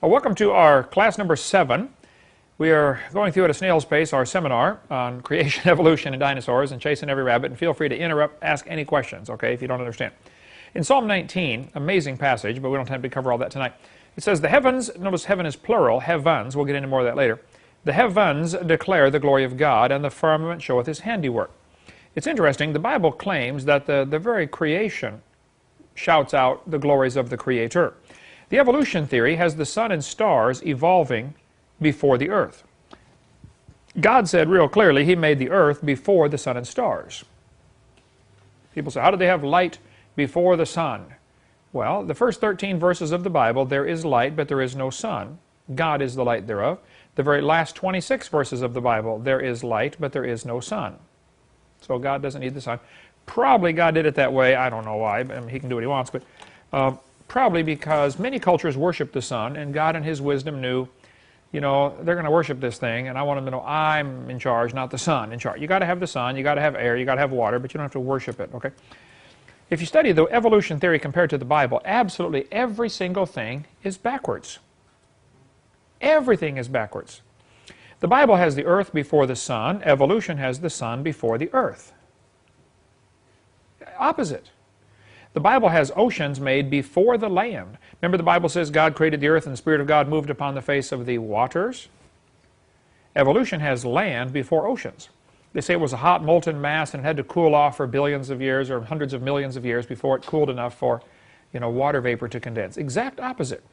Well, welcome to our class number 7. We are going through at a snail's pace our seminar on creation, evolution, and dinosaurs, and chasing every rabbit. And feel free to interrupt, ask any questions, okay, if you don't understand. In Psalm 19, amazing passage, but we don't have to cover all that tonight. It says, the heavens, notice heaven is plural, heavens, we'll get into more of that later. The heavens declare the glory of God, and the firmament showeth his handiwork. It's interesting, the Bible claims that the very creation shouts out the glories of the Creator. The evolution theory has the sun and stars evolving before the earth. God said real clearly he made the earth before the sun and stars. People say, how did they have light before the sun? Well, the first 13 verses of the Bible, there is light, but there is no sun. God is the light thereof. The very last 26 verses of the Bible, there is light, but there is no sun. So God doesn't need the sun. Probably God did it that way. I don't know why. I mean, he can do what he wants, but probably because many cultures worship the sun, and God in his wisdom knew, you know, they're going to worship this thing, and I want them to know I'm in charge, not the sun in charge. You got to have the sun, you got to have air, you got to have water, but you don't have to worship it, okay? If you study the evolution theory compared to the Bible, absolutely every single thing is backwards. Everything is backwards. The Bible has the earth before the sun. Evolution has the sun before the earth. Opposite. The Bible has oceans made before the land. Remember the Bible says God created the earth and the Spirit of God moved upon the face of the waters? Evolution has land before oceans. They say it was a hot molten mass and it had to cool off for billions of years or hundreds of millions of years before it cooled enough for, you know, water vapor to condense. Exact opposite.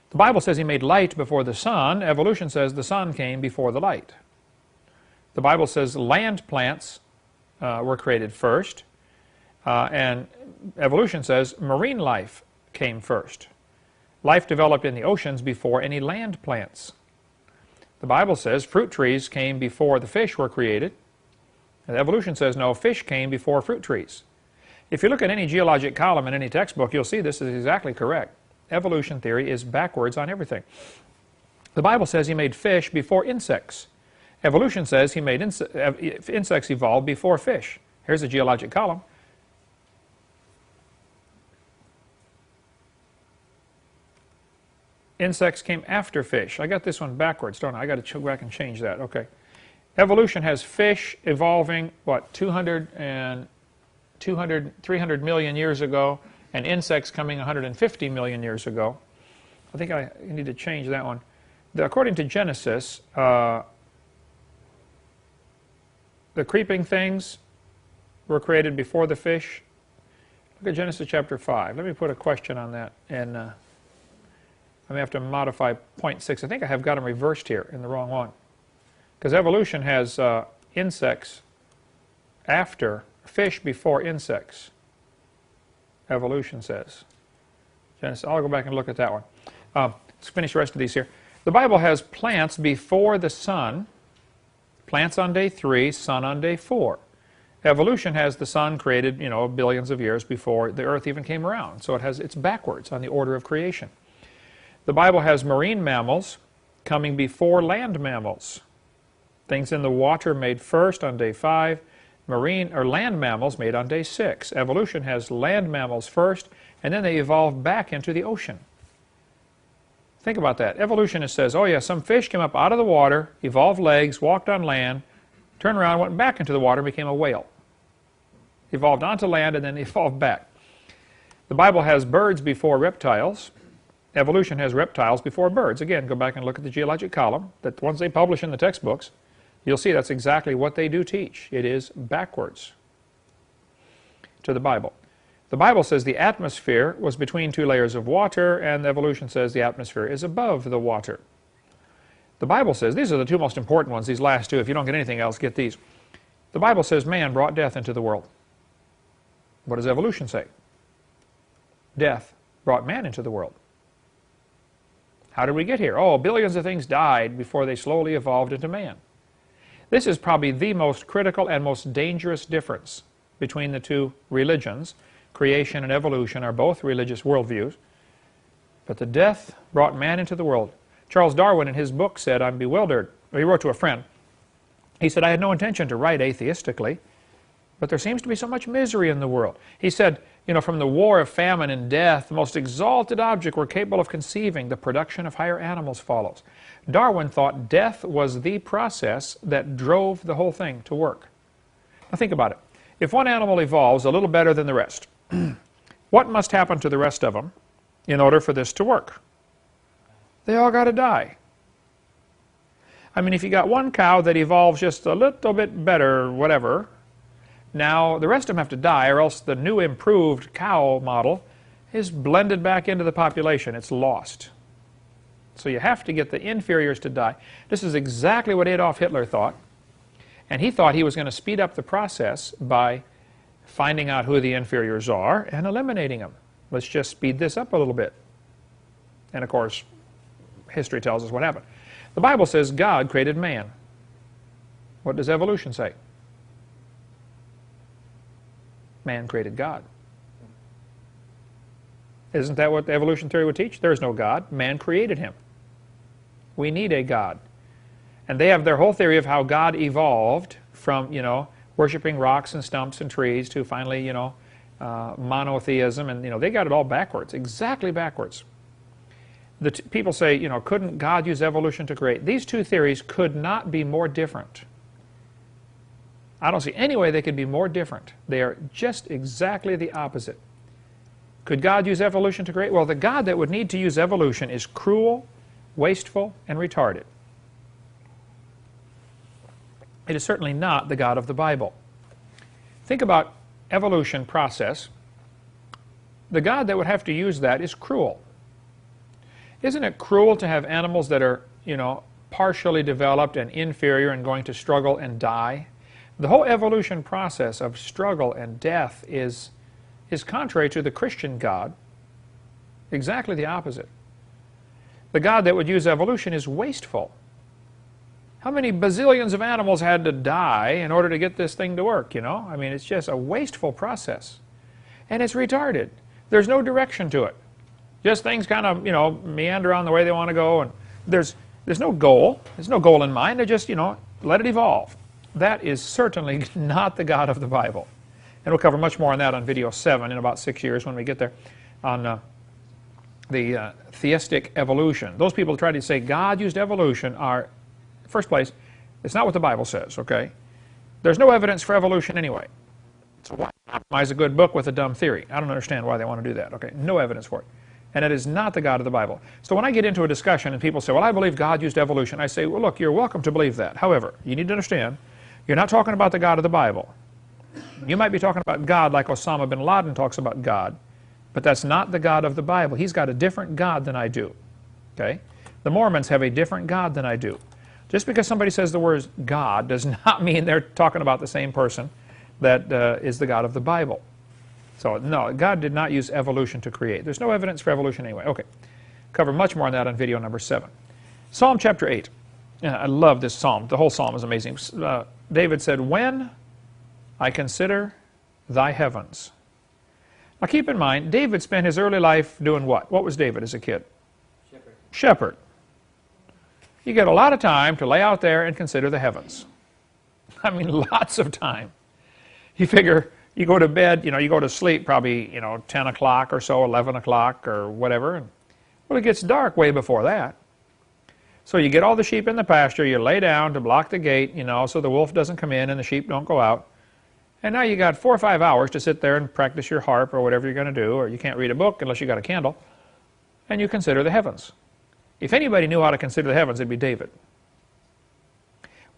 The Bible says he made light before the sun. Evolution says the sun came before the light. The Bible says land plants were created first. And evolution says marine life came first. Life developed in the oceans before any land plants. The Bible says fruit trees came before the fish were created. And evolution says no, fish came before fruit trees. If you look at any geologic column in any textbook, you'll see this is exactly correct. Evolution theory is backwards on everything. The Bible says he made fish before insects. Evolution says he made insects evolve before fish. Here's a geologic column. Insects came after fish. I got this one backwards, don't I? I got to go back and change that. Okay. Evolution has fish evolving, what, 300 million years ago, and insects coming 150 million years ago. I think I need to change that one. According to Genesis, the creeping things were created before the fish. Look at Genesis chapter 5. Let me put a question on that, and I may have to modify 0.6. I think I have got them reversed here in the wrong one. Because evolution has insects after, fish before insects. Evolution says. Genesis, I'll go back and look at that one. Let's finish the rest of these here. The Bible has plants before the sun. Plants on day 3, sun on day 4. Evolution has the sun created, you know, billions of years before the earth even came around. So it's backwards on the order of creation. The Bible has marine mammals coming before land mammals. Things in the water made first on day 5, marine or land mammals made on day 6. Evolution has land mammals first, and then they evolve back into the ocean. Think about that. Evolutionist says, oh yeah, some fish came up out of the water, evolved legs, walked on land, turned around, went back into the water, and became a whale. Evolved onto land and then evolved back. The Bible has birds before reptiles. Evolution has reptiles before birds. Again, go back and look at the geologic column. The ones they publish in the textbooks. You'll see that's exactly what they do teach. It is backwards to the Bible. The Bible says the atmosphere was between 2 layers of water, and evolution says the atmosphere is above the water. The Bible says, these are the 2 most important ones, these last 2. If you don't get anything else, get these. The Bible says man brought death into the world. What does evolution say? Death brought man into the world. How did we get here? Oh, billions of things died before they slowly evolved into man. This is probably the most critical and most dangerous difference between the 2 religions. Creation and evolution are both religious worldviews. But the death brought man into the world. Charles Darwin in his book said, I'm bewildered. He wrote to a friend. He said, I had no intention to write atheistically, but there seems to be so much misery in the world. He said, from the war of famine and death, the most exalted object we're capable of conceiving, the production of higher animals follows. Darwin thought death was the process that drove the whole thing to work. Now think about it. If one animal evolves a little better than the rest, what must happen to the rest of them in order for this to work? They all got to die. I mean, if you got one cow that evolves just a little bit better, whatever, now the rest of them have to die, or else the new improved cow model is blended back into the population. It's lost. So you have to get the inferiors to die. This is exactly what Adolf Hitler thought. And he thought he was going to speed up the process by finding out who the inferiors are and eliminating them. Let's just speed this up a little bit. And of course, history tells us what happened. The Bible says God created man. What does evolution say? Man created God. Isn't that what the evolution theory would teach? There is no God. Man created him. We need a God. And they have their whole theory of how God evolved from, worshiping rocks and stumps and trees to finally, monotheism. And, they got it all backwards, exactly backwards. People say, couldn't God use evolution to create? These two theories could not be more different. I don't see any way they could be more different. They are just exactly the opposite. Could God use evolution to create? Well, the God that would need to use evolution is cruel, wasteful, and retarded. It is certainly not the God of the Bible. Think about evolution process. The God that would have to use that is cruel. Isn't it cruel to have animals that are, partially developed and inferior and going to struggle and die? The whole evolution process of struggle and death is contrary to the Christian God. Exactly the opposite. The God that would use evolution is wasteful. How many bazillions of animals had to die in order to get this thing to work, I mean, it's just a wasteful process. And it's retarded. There's no direction to it. Just things kind of, meander on the way they want to go, and there's no goal. There's no goal in mind. They're just, let it evolve. That is certainly not the God of the Bible. And we'll cover much more on that on video 7 in about 6 years when we get there on the theistic evolution. Those people who try to say God used evolution are, first place, it's not what the Bible says, okay? There's no evidence for evolution anyway. So why compromise a good book with a dumb theory? I don't understand why they want to do that, okay? No evidence for it. And it is not the God of the Bible. So when I get into a discussion and people say, well, I believe God used evolution, I say, well, look, you're welcome to believe that. However, you need to understand, you're not talking about the God of the Bible. You might be talking about God like Osama bin Laden talks about God, but that's not the God of the Bible. He's got a different God than I do, okay? The Mormons have a different God than I do. Just because somebody says the word God does not mean they're talking about the same person that is the God of the Bible. So, no, God did not use evolution to create. There's no evidence for evolution anyway. Okay, cover much more on that on video number 7. Psalm chapter 8. I love this psalm. The whole psalm is amazing. David said, when I consider thy heavens. Now keep in mind, David spent his early life doing what? What was David as a kid? Shepherd. Shepherd. You get a lot of time to lay out there and consider the heavens. I mean, lots of time. You figure, you go to bed, you go to sleep probably, 10 o'clock or so, 11 o'clock or whatever. And, well, it gets dark way before that. So you get all the sheep in the pasture, you lay down to block the gate, so the wolf doesn't come in and the sheep don't go out. And now you got 4 or 5 hours to sit there and practice your harp or whatever you're going to do, or you can't read a book unless you got a candle, and you consider the heavens. If anybody knew how to consider the heavens, it'd be David.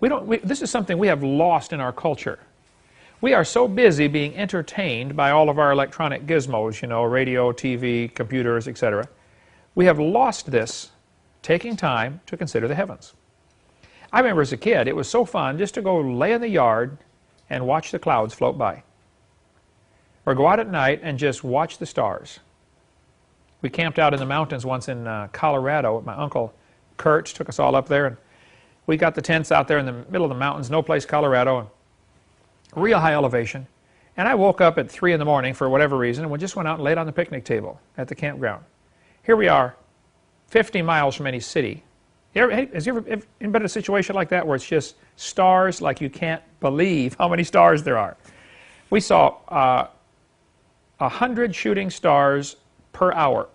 This is something we have lost in our culture. We are so busy being entertained by all of our electronic gizmos, radio, TV, computers, etc. We have lost this, taking time to consider the heavens. I remember as a kid, it was so fun just to go lay in the yard and watch the clouds float by. Or go out at night and just watch the stars. We camped out in the mountains once in Colorado. My uncle Kurt took us all up there, and we got the tents out there in the middle of the mountains, no place, Colorado, real high elevation. And I woke up at 3 in the morning for whatever reason, and we just went out and laid on the picnic table at the campground. Here we are, 50 miles from any city. Has you ever been in a situation like that where it's just stars like you can't believe how many stars there are? We saw 100 shooting stars per hour.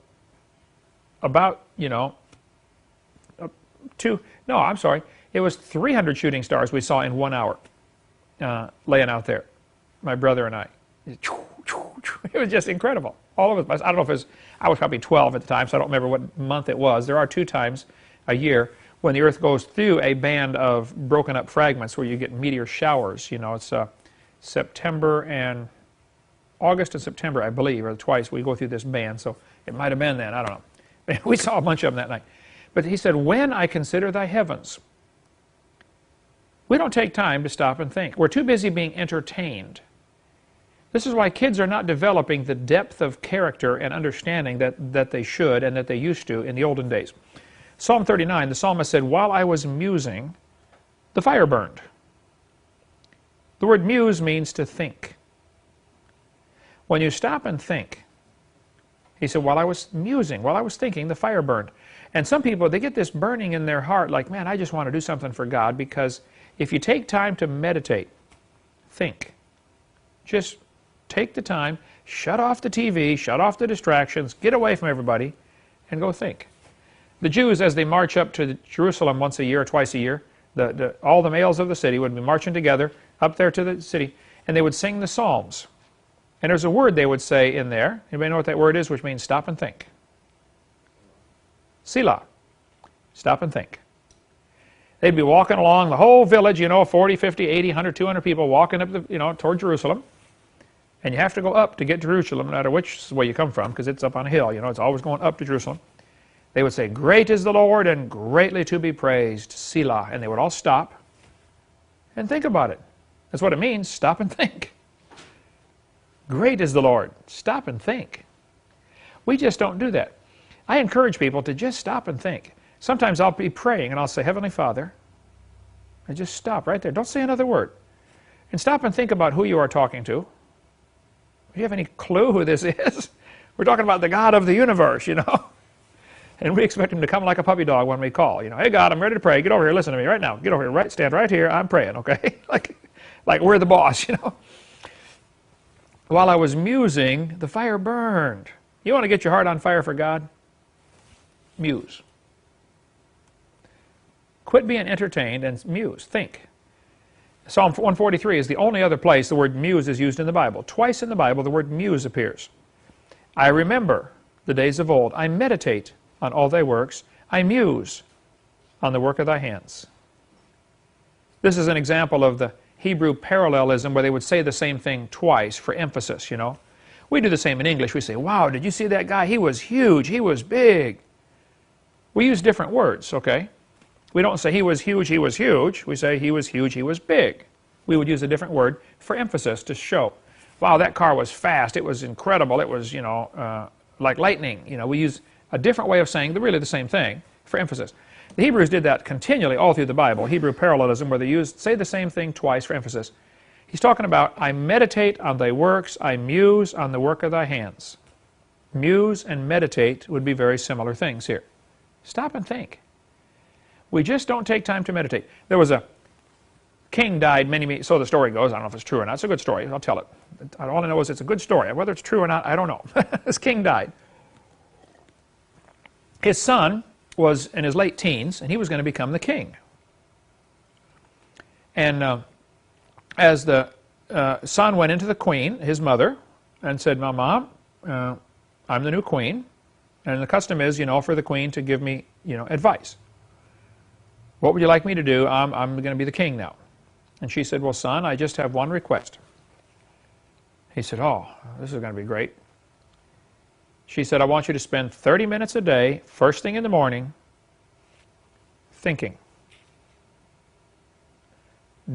About, it was 300 shooting stars we saw in 1 hour laying out there, my brother and I. It was just incredible. All of us, I don't know if it was, I was probably 12 at the time, so I don't remember what month it was. There are 2 times a year when the Earth goes through a band of broken up fragments where you get meteor showers. It's September and August and September, I believe, or twice we go through this band, so it might have been then, I don't know. We saw a bunch of them that night. But he said, when I consider thy heavens, we don't take time to stop and think. We're too busy being entertained. This is why kids are not developing the depth of character and understanding that they should and that they used to in the olden days. Psalm 39, the psalmist said, while I was musing, the fire burned. The word muse means to think. When you stop and think, he said, while I was musing, while I was thinking, the fire burned. And some people, they get this burning in their heart like, man, I just want to do something for God, because if you take time to meditate, think, just take the time, shut off the TV, shut off the distractions, get away from everybody, and go think. The Jews, as they march up to Jerusalem once a year or twice a year, all the males of the city would be marching together up there to the city, and they would sing the Psalms. And there's a word they would say in there. Anybody know what that word is, which means stop and think? Selah. Stop and think. They'd be walking along the whole village, 40, 50, 80, 100, 200 people walking up toward Jerusalem. And you have to go up to get to Jerusalem, no matter which way you come from, because it's up on a hill. It's always going up to Jerusalem. They would say, great is the Lord and greatly to be praised, Selah. And they would all stop and think about it. That's what it means, stop and think. Great is the Lord. Stop and think. We just don't do that. I encourage people to just stop and think. Sometimes I'll be praying and I'll say, Heavenly Father, and just stop right there. Don't say another word. And stop and think about who you are talking to. Do you have any clue who this is? We're talking about the God of the universe, And we expect him to come like a puppy dog when we call. Hey God, I'm ready to pray. Get over here, listen to me right now. Get over here, stand right here, I'm praying, okay? like we're the boss, While I was musing, the fire burned. You want to get your heart on fire for God? Muse. Quit being entertained and muse. Think. Psalm 143 is the only other place the word muse is used in the Bible. Twice in the Bible the word muse appears. I remember the days of old. I meditate on all thy works. I muse on the work of thy hands. This is an example of the Hebrew parallelism where they would say the same thing twice for emphasis, We do the same in English. We say, wow, did you see that guy? He was huge. He was big. We use different words, okay? We don't say he was huge, he was huge. We say he was huge, he was big. We would use a different word for emphasis to show, wow, that car was fast. It was incredible. It was, like lightning. We use a different way of saying really the same thing for emphasis. The Hebrews did that continually all through the Bible, Hebrew parallelism, where they say the same thing twice for emphasis. He's talking about, I meditate on thy works, I muse on the work of thy hands. Muse and meditate would be very similar things here. Stop and think. We just don't take time to meditate. There was a king died so the story goes. I don't know if it's true or not. It's a good story. I'll tell it. All I know is it's a good story. Whether it's true or not, I don't know. This king died. His son was in his late teens, and he was going to become the king. And as the son went into the queen, his mother, and said, Mom, I'm the new queen, and the custom is, for the queen to give me, advice. What would you like me to do? I'm going to be the king now. And she said, well, son, I just have one request. He said, oh, this is going to be great. She said, I want you to spend 30 minutes a day, first thing in the morning, thinking.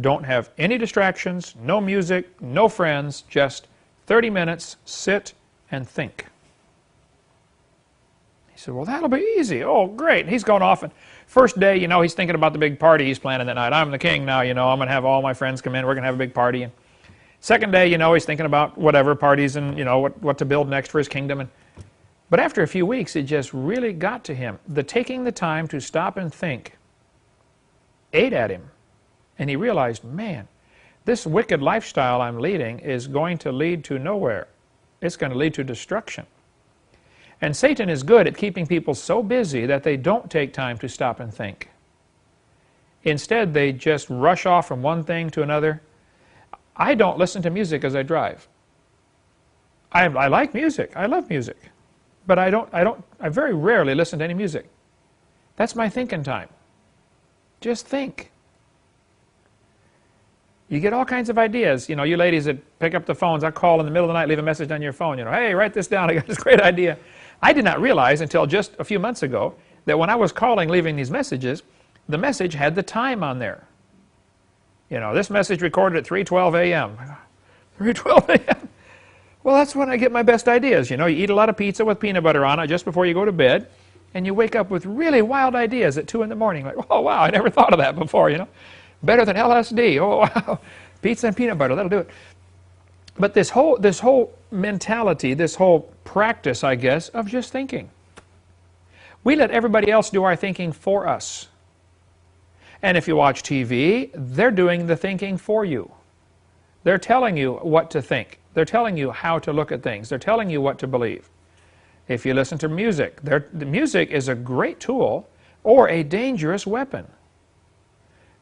Don't have any distractions, no music, no friends, just 30 minutes, sit and think. He said, well, that'll be easy. Oh, great. He's going off, and first day, he's thinking about the big party he's planning that night. I'm the king now, I'm going to have all my friends come in, we're going to have a big party. And second day, he's thinking about whatever parties and, what to build next for his kingdom. But after a few weeks, it just really got to him. Taking the time to stop and think ate at him. And he realized, man, this wicked lifestyle I'm leading is going to lead to nowhere. It's going to lead to destruction. And Satan is good at keeping people so busy that they don't take time to stop and think. Instead, they just rush off from one thing to another. I don't listen to music as I drive. I like music. I love music. But I very rarely listen to any music. That's my thinking time. Just think. You get all kinds of ideas. You know, you ladies that pick up the phones, I call in the middle of the night, leave a message on your phone. You know, hey, write this down. I got this great idea. I did not realize until just a few months ago that when I was calling, leaving these messages, the message had the time on there. You know, this message recorded at 3:12 a.m. 3:12 a.m. Well, that's when I get my best ideas. You know, you eat a lot of pizza with peanut butter on it just before you go to bed, and you wake up with really wild ideas at 2 in the morning. Like, oh, wow, I never thought of that before, you know. Better than LSD. Oh, wow. Pizza and peanut butter, that'll do it. But this whole mentality, this whole practice, I guess, of just thinking. We let everybody else do our thinking for us. And if you watch TV, they're doing the thinking for you. They're telling you what to think. They're telling you how to look at things. They're telling you what to believe. If you listen to music, the music is a great tool or a dangerous weapon.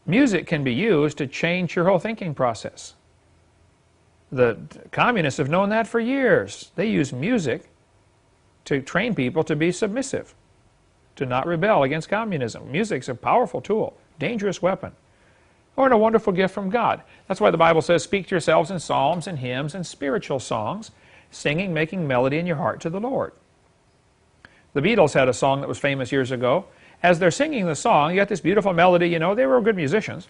Music can be used to change your whole thinking process. The communists have known that for years. They use music to train people to be submissive, to not rebel against communism. Music's a powerful tool, dangerous weapon, or a wonderful gift from God. That's why the Bible says, speak to yourselves in psalms and hymns and spiritual songs, singing, making melody in your heart to the Lord. The Beatles had a song that was famous years ago. As they're singing the song, you got this beautiful melody, you know, they were good musicians.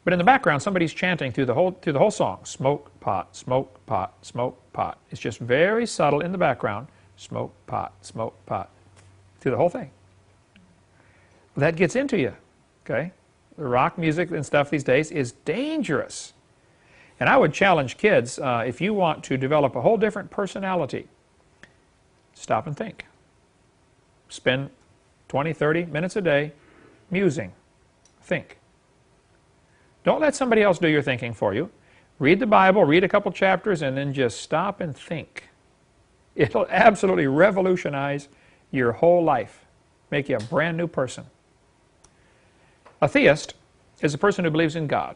But in the background, somebody's chanting through the whole song. Smoke pot, smoke pot, smoke pot. It's just very subtle in the background. Smoke pot, through the whole thing. That gets into you, okay? The rock music and stuff these days is dangerous. And I would challenge kids, if you want to develop a whole different personality, stop and think. Spend 20, 30 minutes a day musing. Think. Don't let somebody else do your thinking for you. Read the Bible, read a couple chapters, and then just stop and think. It'll absolutely revolutionize your whole life, make you a brand new person. A theist is a person who believes in God.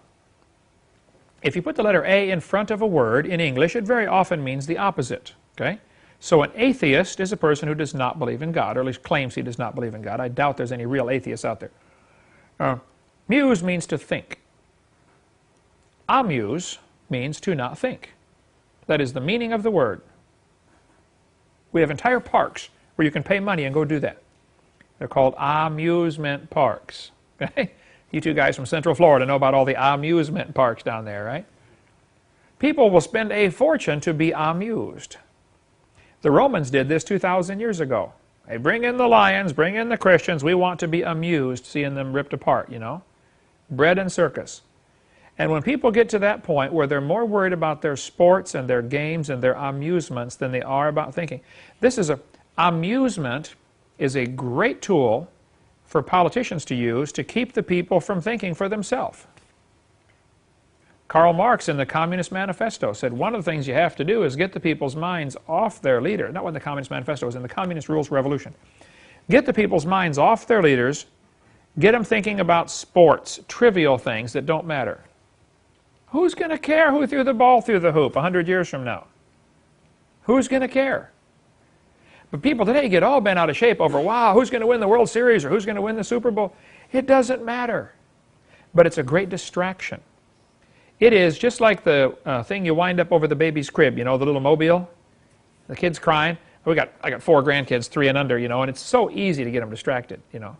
If you put the letter A in front of a word in English, it very often means the opposite. Okay? So an atheist is a person who does not believe in God, or at least claims he does not believe in God. I doubt there's any real atheists out there. Muse means to think. Amuse means to not think. That is the meaning of the word. We have entire parks where you can pay money and go do that. They're called amusement parks. Okay? You two guys from Central Florida know about all the amusement parks down there, right? People will spend a fortune to be amused. The Romans did this 2,000 years ago. They bring in the lions, bring in the Christians. We want to be amused seeing them ripped apart, you know. Bread and circus. And when people get to that point where they're more worried about their sports and their games and their amusements than they are about thinking. Amusement is a great tool for politicians to use to keep the people from thinking for themselves. Karl Marx in the Communist Manifesto said one of the things you have to do is get the people's minds off their leader. Not when the Communist Manifesto was in the Communist Rules Revolution. Get the people's minds off their leaders, get them thinking about sports, trivial things that don't matter. Who's going to care who threw the ball through the hoop 100 years from now? Who's going to care? But people today get all bent out of shape over, wow, who's going to win the World Series or who's going to win the Super Bowl? It doesn't matter. But it's a great distraction. It is just like the thing you wind up over the baby's crib, you know, the little mobile. The kid's crying. I got 4 grandkids, 3 and under, you know, and it's so easy to get them distracted, you know.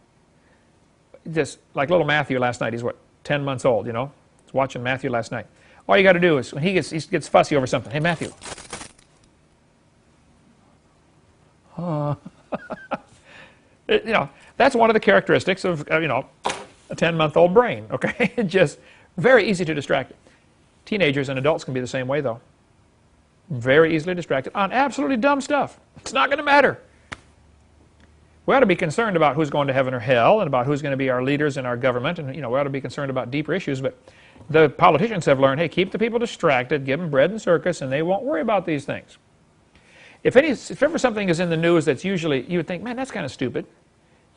Just like little Matthew last night, he's what, 10 months old, you know. I was watching Matthew last night. All you got to do is, when he gets fussy over something, hey, Matthew. You know, that's one of the characteristics of, you know, a 10-month-old brain, okay? Just very easy to distract it. Teenagers and adults can be the same way, though. Very easily distracted on absolutely dumb stuff. It's not going to matter. We ought to be concerned about who's going to heaven or hell and about who's going to be our leaders in our government, and, you know, we ought to be concerned about deeper issues, but the politicians have learned, hey, keep the people distracted, give them bread and circus, and they won't worry about these things. If ever something is in the news that's usually, you would think, man, that's kind of stupid.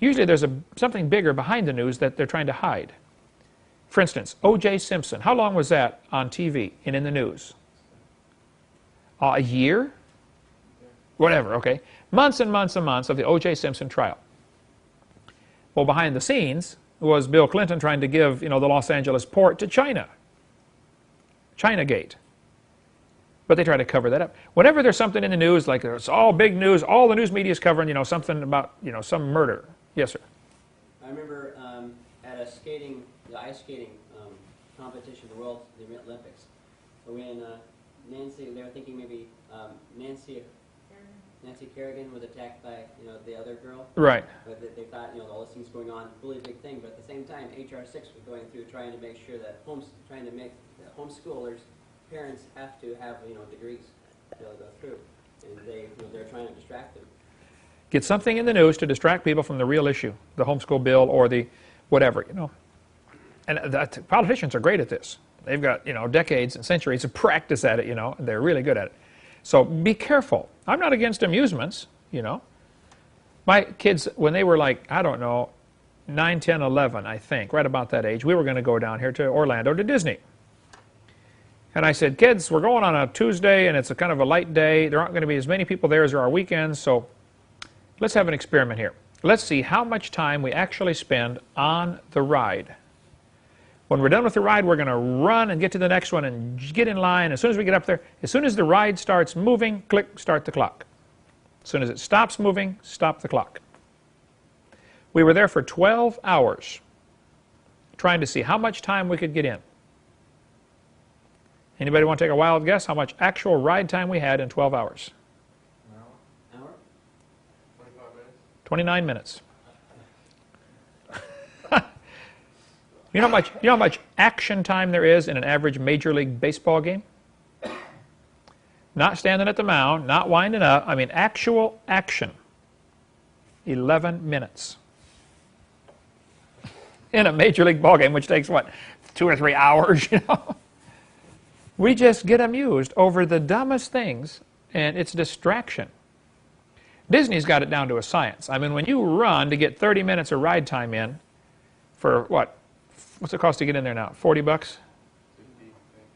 Usually there's something bigger behind the news that they're trying to hide. For instance, O.J. Simpson. How long was that on TV and in the news? A year? Whatever, okay. Months and months and months of the O.J. Simpson trial. Well, behind the scenes was Bill Clinton trying to give, the Los Angeles port to China. Chinagate. But they try to cover that up. Whenever there's something in the news, like it's all big news, all the news media is covering, something about, some murder. Yes, sir. I remember at a skating, the ice skating competition, the Olympics, when Nancy, they were thinking maybe Nancy Kerrigan was attacked by, the other girl. Right. But they thought, all this thing's going on, really big thing. But at the same time, HR 6 was going through trying to make sure that trying to make the homeschoolers, parents have to have, degrees to go through. And they're trying to distract them. Get something in the news to distract people from the real issue, the homeschool bill or the whatever, And the politicians are great at this. They've got, decades and centuries of practice at it, and they're really good at it. So be careful. I'm not against amusements, My kids, when they were like, I don't know, 9, 10, 11, I think, right about that age, we were going to go down here to Orlando to Disney. And I said, kids, we're going on a Tuesday, and it's a kind of a light day. There aren't going to be as many people there as there are weekends, so let's have an experiment here. Let's see how much time we actually spend on the ride. When we're done with the ride, we're going to run and get to the next one and get in line. As soon as we get up there, as soon as the ride starts moving, click, start the clock. As soon as it stops moving, stop the clock. We were there for 12 hours trying to see how much time we could get in. Anybody want to take a wild guess how much actual ride time we had in 12 hours? An hour? 29 minutes. You know how much action time there is in an average Major League Baseball game? Not standing at the mound, not winding up. I mean, actual action. 11 minutes. In a Major League ball game, which takes, what, 2 or 3 hours, We just get amused over the dumbest things, and it's distraction. Disney's got it down to a science. I mean, when you run to get 30 minutes of ride time in for, what? What's it cost to get in there now? 40 bucks?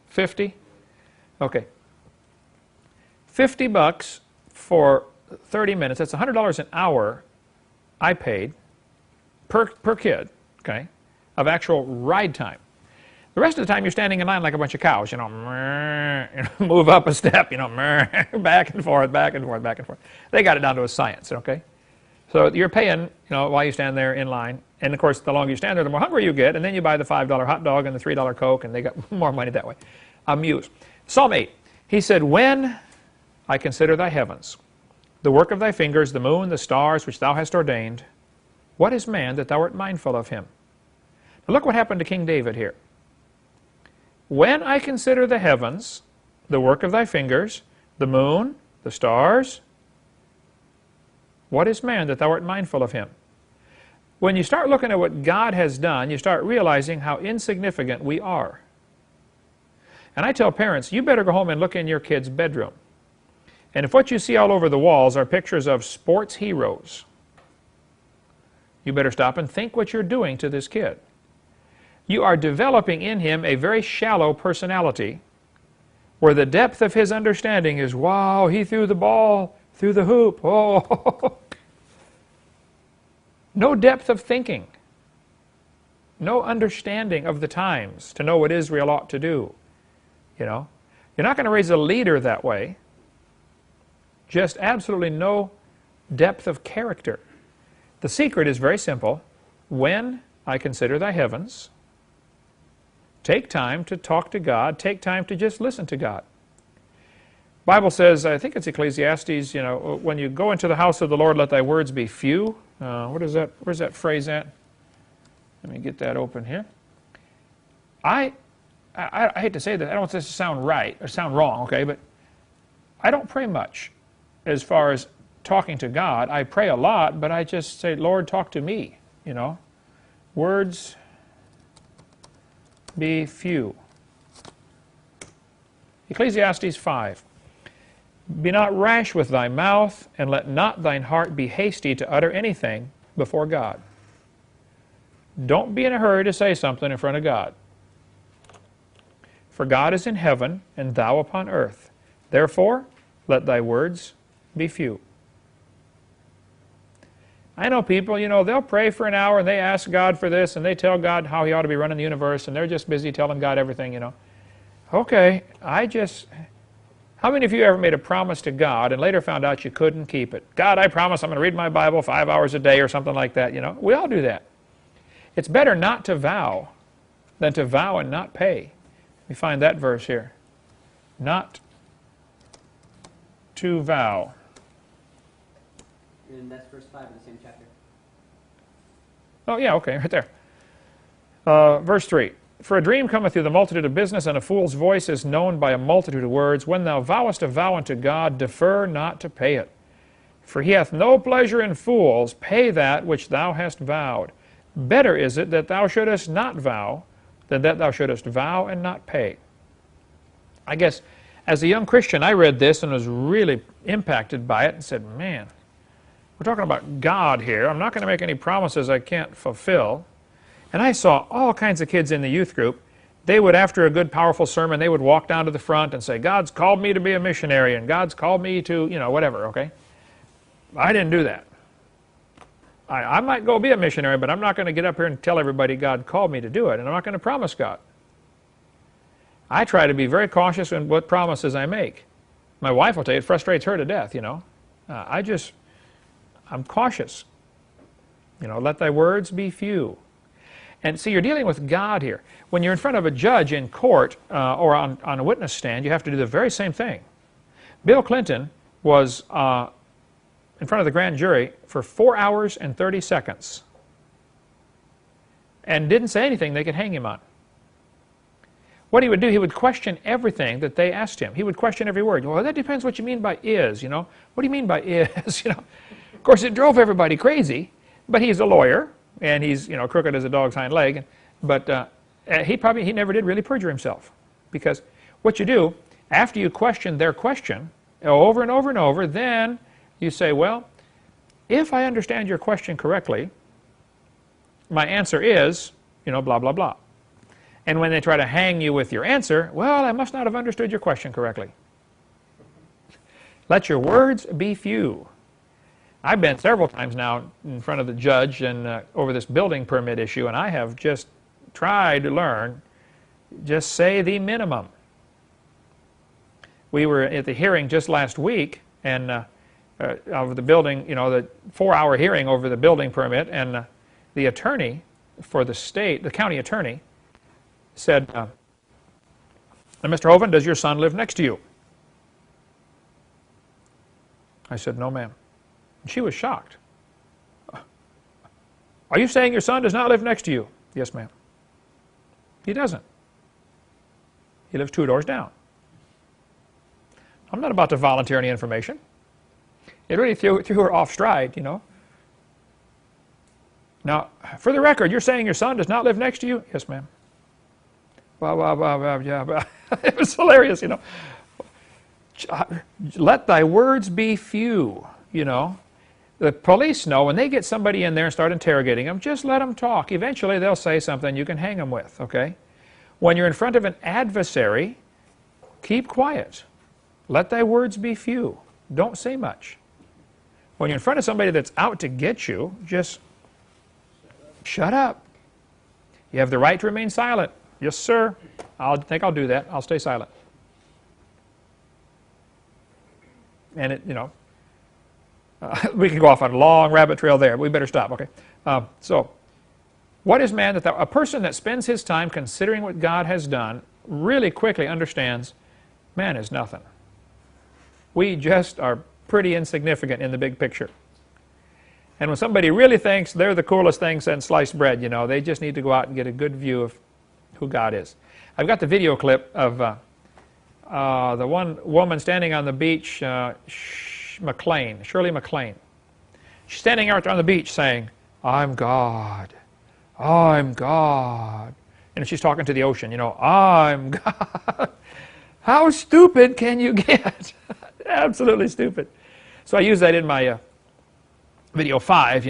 50? Okay. 50 bucks for 30 minutes. That's $100 an hour I paid per kid, okay, of actual ride time. The rest of the time you're standing in line like a bunch of cows, move up a step, back and forth, back and forth, back and forth. They got it down to a science, okay? So you're paying, while you stand there in line. And, of course, the longer you stand there, the more hungry you get. And then you buy the $5 hot dog and the $3 Coke, and they got more money that way. Amuse. Psalm 8, he said, when I consider thy heavens, the work of thy fingers, the moon, the stars, which thou hast ordained, what is man that thou art mindful of him? Now look what happened to King David here. When I consider the heavens, the work of thy fingers, the moon, the stars, what is man that thou art mindful of him? When you start looking at what God has done, you start realizing how insignificant we are. And I tell parents, you better go home and look in your kid's bedroom. And if what you see all over the walls are pictures of sports heroes, you better stop and think what you're doing to this kid. You are developing in him a very shallow personality where the depth of his understanding is, wow, he threw the ball through the hoop. Oh, no depth of thinking. No understanding of the times to know what Israel ought to do. You're not going to raise a leader that way. Just absolutely no depth of character. The secret is very simple. When I consider thy heavens, take time to talk to God. Take time to just listen to God. Bible says, I think it's Ecclesiastes, when you go into the house of the Lord, let thy words be few. What is that? Where's that phrase at? Let me get that open here. I hate to say that. I don't want this to sound right or sound wrong, okay? But I don't pray much as far as talking to God. I pray a lot, but I just say, Lord, talk to me, Words be few. Ecclesiastes 5. Be not rash with thy mouth, and let not thine heart be hasty to utter anything before God. Don't be in a hurry to say something in front of God. For God is in heaven, and thou upon earth. Therefore, let thy words be few. I know people, they'll pray for an hour, and they ask God for this, and they tell God how He ought to be running the universe, and they're just busy telling God everything, Okay, how many of you ever made a promise to God and later found out you couldn't keep it? God, I promise I'm going to read my Bible 5 hours a day or something like that, We all do that. It's better not to vow than to vow and not pay. Let me find that verse here. Not to vow. And that's verse 5 of the same chapter. Oh, yeah, okay, right there. Verse 3. For a dream cometh through the multitude of business, and a fool's voice is known by a multitude of words. When thou vowest a vow unto God, defer not to pay it. For He hath no pleasure in fools. Pay that which thou hast vowed. Better is it that thou shouldest not vow than that thou shouldest vow and not pay. I guess as a young Christian, I read this and was really impacted by it and said, man, we're talking about God here. I'm not going to make any promises I can't fulfill. And I saw all kinds of kids in the youth group. They would, after a good, powerful sermon, they would walk down to the front and say, God's called me to be a missionary, and God's called me to, whatever, okay? I didn't do that. I might go be a missionary, but I'm not going to get up here and tell everybody God called me to do it, and I'm not going to promise God. I try to be very cautious in what promises I make. My wife will tell you it frustrates her to death, I'm cautious. Let thy words be few. And see, you're dealing with God here. When you're in front of a judge in court or on a witness stand, you have to do the very same thing. Bill Clinton was in front of the grand jury for 4 hours and 30 seconds and didn't say anything they could hang him on. What he would do, he would question everything that they asked him. He would question every word. Well, that depends what you mean by is, What do you mean by is, Of course, it drove everybody crazy, but he's a lawyer. And he's, crooked as a dog's hind leg. But he never did really perjure himself. Because what you do, after you question their question over and over and over, then you say, well, if I understand your question correctly, my answer is, blah, blah, blah. And when they try to hang you with your answer, well, I must not have understood your question correctly. Let your words be few. I've been several times now in front of the judge and over this building permit issue, and I have just tried to learn, just say the minimum. We were at the hearing just last week and of the building, the 4-hour hearing over the building permit, and the attorney for the state, the county attorney, said, now, Mr. Hovind, does your son live next to you? I said, no, ma'am. She was shocked. Are you saying your son does not live next to you? Yes, ma'am. He doesn't. He lives 2 doors down. I'm not about to volunteer any information. It really threw her off stride, Now, for the record, you're saying your son does not live next to you? Yes, ma'am. Yeah. It was hilarious, Let thy words be few, The police know when they get somebody in there and start interrogating them, just let them talk. Eventually they'll say something you can hang them with, okay? When you're in front of an adversary, keep quiet. Let thy words be few. Don't say much. When you're in front of somebody that's out to get you, just shut up. You have the right to remain silent. Yes, sir. I think I'll do that. I'll stay silent. And it, we can go off on a long rabbit trail there. We better stop, okay? So, what is man? A person that spends his time considering what God has done really quickly understands man is nothing. We just are pretty insignificant in the big picture. And when somebody really thinks they're the coolest thing since sliced bread, they just need to go out and get a good view of who God is. I've got the video clip of the one woman standing on the beach, Shirley MacLaine. She's standing out on the beach saying, I'm God. I'm God. And she's talking to the ocean, I'm God. How stupid can you get? Absolutely stupid. So I use that in my video 5,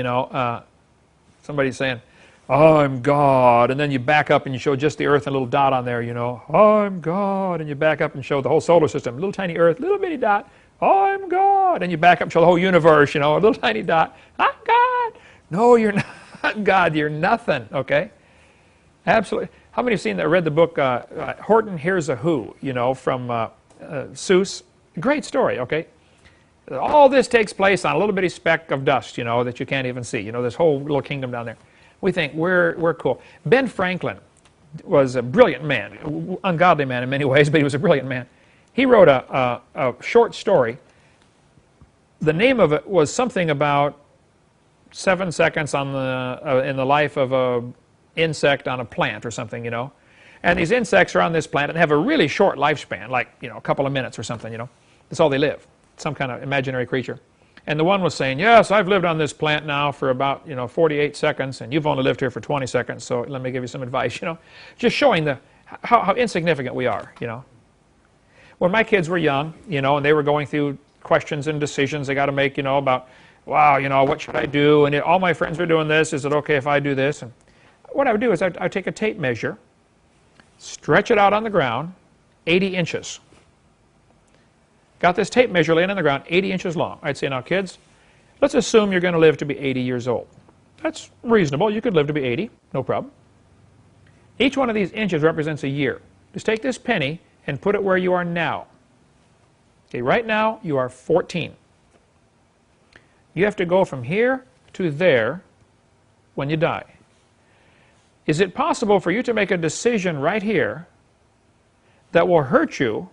somebody's saying, I'm God, and then you back up and you show just the Earth and a little dot on there, I'm God, and you back up and show the whole solar system, little tiny Earth, little bitty dot, I'm God, and you back up and show the whole universe, a little tiny dot, I'm God. No, you're not God, you're nothing, okay? Absolutely. How many have seen that, read the book, Horton Hears a Who, from Seuss? Great story, okay? All this takes place on a little bitty speck of dust, that you can't even see, this whole little kingdom down there. We think we're cool. Ben Franklin was a brilliant man, ungodly man in many ways, but he was a brilliant man. He wrote a short story. The name of it was something about 7 seconds on in the life of an insect on a plant or something, And these insects are on this plant and have a really short lifespan, like a couple of minutes or something, That's all they live. Some kind of imaginary creature. And the one was saying, yes, I've lived on this plant now for about 48 seconds, and you've only lived here for 20 seconds, so let me give you some advice, Just showing how insignificant we are, When my kids were young, and they were going through questions and decisions they got to make, about, wow, what should I do? And all my friends are doing this. Is it okay if I do this? And what I would do is I'd take a tape measure, stretch it out on the ground, 80 inches. Got this tape measure laying on the ground, 80 inches long. I'd say, now kids, let's assume you're going to live to be 80 years old. That's reasonable. You could live to be 80, no problem. Each one of these inches represents a year. Just take this penny and put it where you are now. Okay, right now you are 14. You have to go from here to there when you die. Is it possible for you to make a decision right here that will hurt you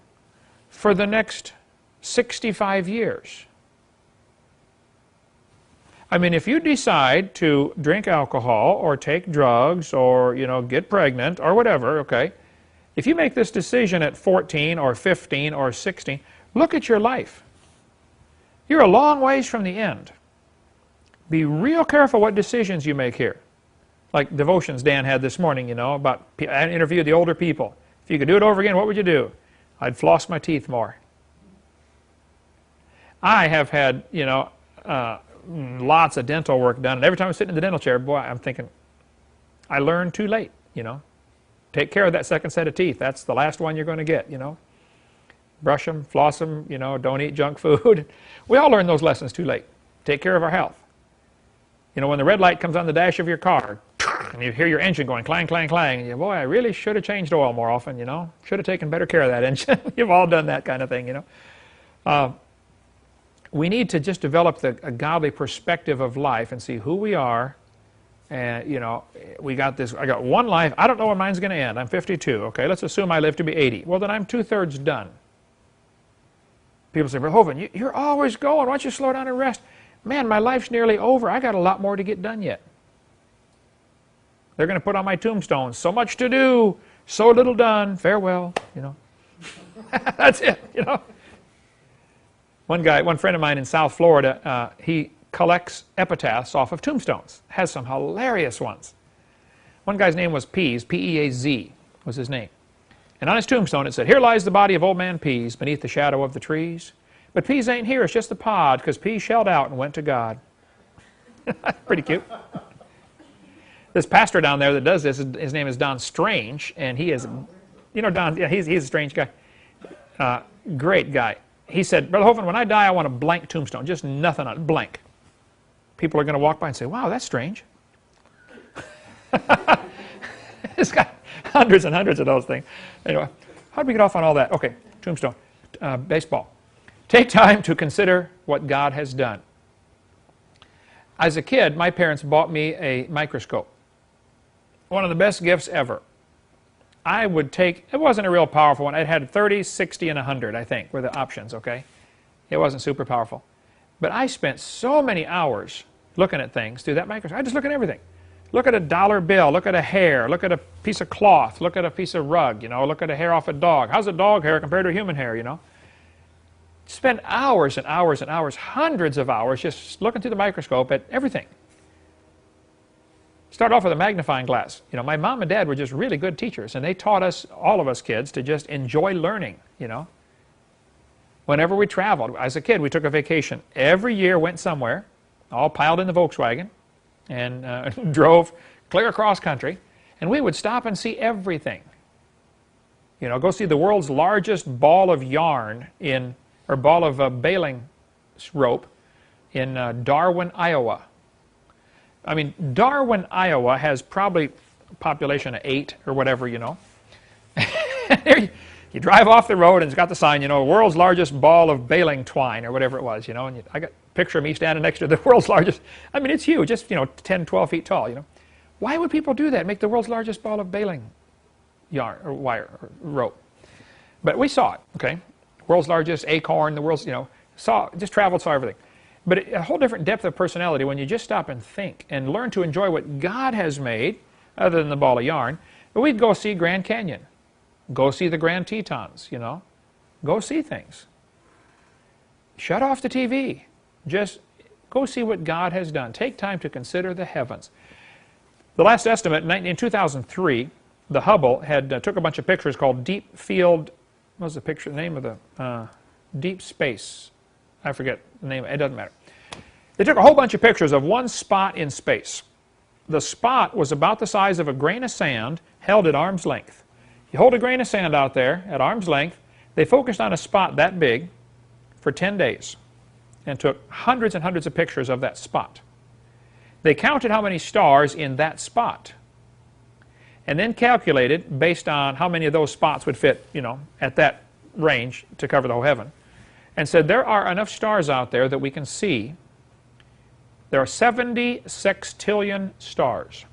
for the next 65 years? I mean, if you decide to drink alcohol or take drugs or, get pregnant or whatever, okay, if you make this decision at 14 or 15 or 16, look at your life. You're a long ways from the end. Be real careful what decisions you make here. Like devotions Dan had this morning, about, I interviewed the older people. If you could do it over again, what would you do? I'd floss my teeth more. I have had, lots of dental work done, and every time I sit in the dental chair, boy, I'm thinking, I learned too late, Take care of that second set of teeth. That's the last one you're going to get, Brush them, floss them, don't eat junk food. We all learn those lessons too late. Take care of our health. When the red light comes on the dash of your car, and you hear your engine going clang, clang, clang, and boy, I really should have changed oil more often, Should have taken better care of that engine. You've all done that kind of thing, We need to just develop a godly perspective of life and see who we are. And, we got this, I got one life. I don't know when mine's going to end. I'm 52. Okay, let's assume I live to be 80. Well, then I'm 2/3 done. People say, well, Hovind, you're always going. Why don't you slow down and rest? Man, my life's nearly over. I got a lot more to get done yet. They're going to put on my tombstone, so much to do, so little done, farewell, That's it, One friend of mine in South Florida, he collects epitaphs off of tombstones. Has some hilarious ones. One guy's name was Pease, P-E-A-Z was his name. And on his tombstone it said, here lies the body of old man Pease beneath the shadow of the trees. But Pease ain't here, it's just the pod, because Pease shelled out and went to God. Pretty cute. This pastor down there that does this, his name is Don Strange, and he is, Don, yeah, he's a strange guy. Great guy. He said, Brother Hovind, when I die, I want a blank tombstone, just nothing on it, blank. People are going to walk by and say, wow, that's strange. It's got hundreds and hundreds of those things. Anyway, how did we get off on all that? Okay, tombstone, baseball. Take time to consider what God has done. As a kid, my parents bought me a microscope. One of the best gifts ever. I would take, it wasn't a real powerful one. It had 30, 60, and 100, I think, were the options, okay? It wasn't super powerful. But I spent so many hours looking at things through that microscope. I just look at everything. Look at a dollar bill, look at a hair, look at a piece of cloth, look at a piece of rug, look at a hair off a dog. How's a dog hair compared to a human hair, Spend hours and hours and hours, hundreds of hours, just looking through the microscope at everything. Start off with a magnifying glass. My mom and dad were just really good teachers, and they taught us, all of us kids, to just enjoy learning, Whenever we traveled, as a kid, we took a vacation. Every year went somewhere, all piled in the Volkswagen, and drove clear across country, and we would stop and see everything. You know, go see the world's largest ball of yarn or ball of baling rope in Darwin, Iowa. I mean, Darwin, Iowa has probably a population of 8 or whatever, you know. There you drive off the road and it's got the sign, you know, world's largest ball of baling twine or whatever it was, you know. And I got a picture of me standing next to the world's largest. I mean, it's huge, just, you know, 10, 12 feet tall, you know. Why would people do that? Make the world's largest ball of baling yarn or wire or rope. But we saw it, okay. World's largest acorn, the world's, you know, just traveled, saw everything. But a whole different depth of personality when you just stop and think and learn to enjoy what God has made, other than the ball of yarn. But we'd go see Grand Canyon. Go see the Grand Tetons, you know. Go see things. Shut off the TV. Just go see what God has done. Take time to consider the heavens. The last estimate, in 2003, the Hubble took a bunch of pictures called Deep Field, what was the picture, the name of the, Deep Space. I forget the name, it doesn't matter. They took a whole bunch of pictures of one spot in space. The spot was about the size of a grain of sand held at arm's length. You hold a grain of sand out there at arm's length. They focused on a spot that big for 10 days and took hundreds and hundreds of pictures of that spot. They counted how many stars in that spot and then calculated based on how many of those spots would fit, you know, at that range to cover the whole heaven, and said there are enough stars out there that we can see. There are 70 sextillion stars.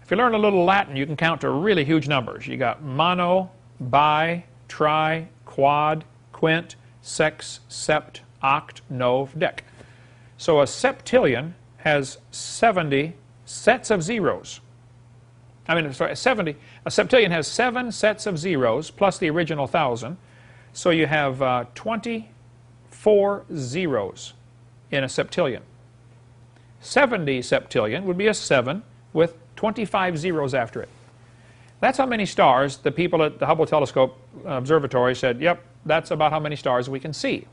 If you learn a little Latin, you can count to really huge numbers. You got mono, bi, tri, quad, quint, sex, sept, oct, nov, dec. So a septillion has 70 sets of zeros. A septillion has 7 sets of zeros plus the original 1,000. So you have 24 zeros in a septillion. 70 septillion would be a 7 with 25 zeros after it. That's how many stars the people at the Hubble Telescope Observatory said, yep, that's about how many stars we can see.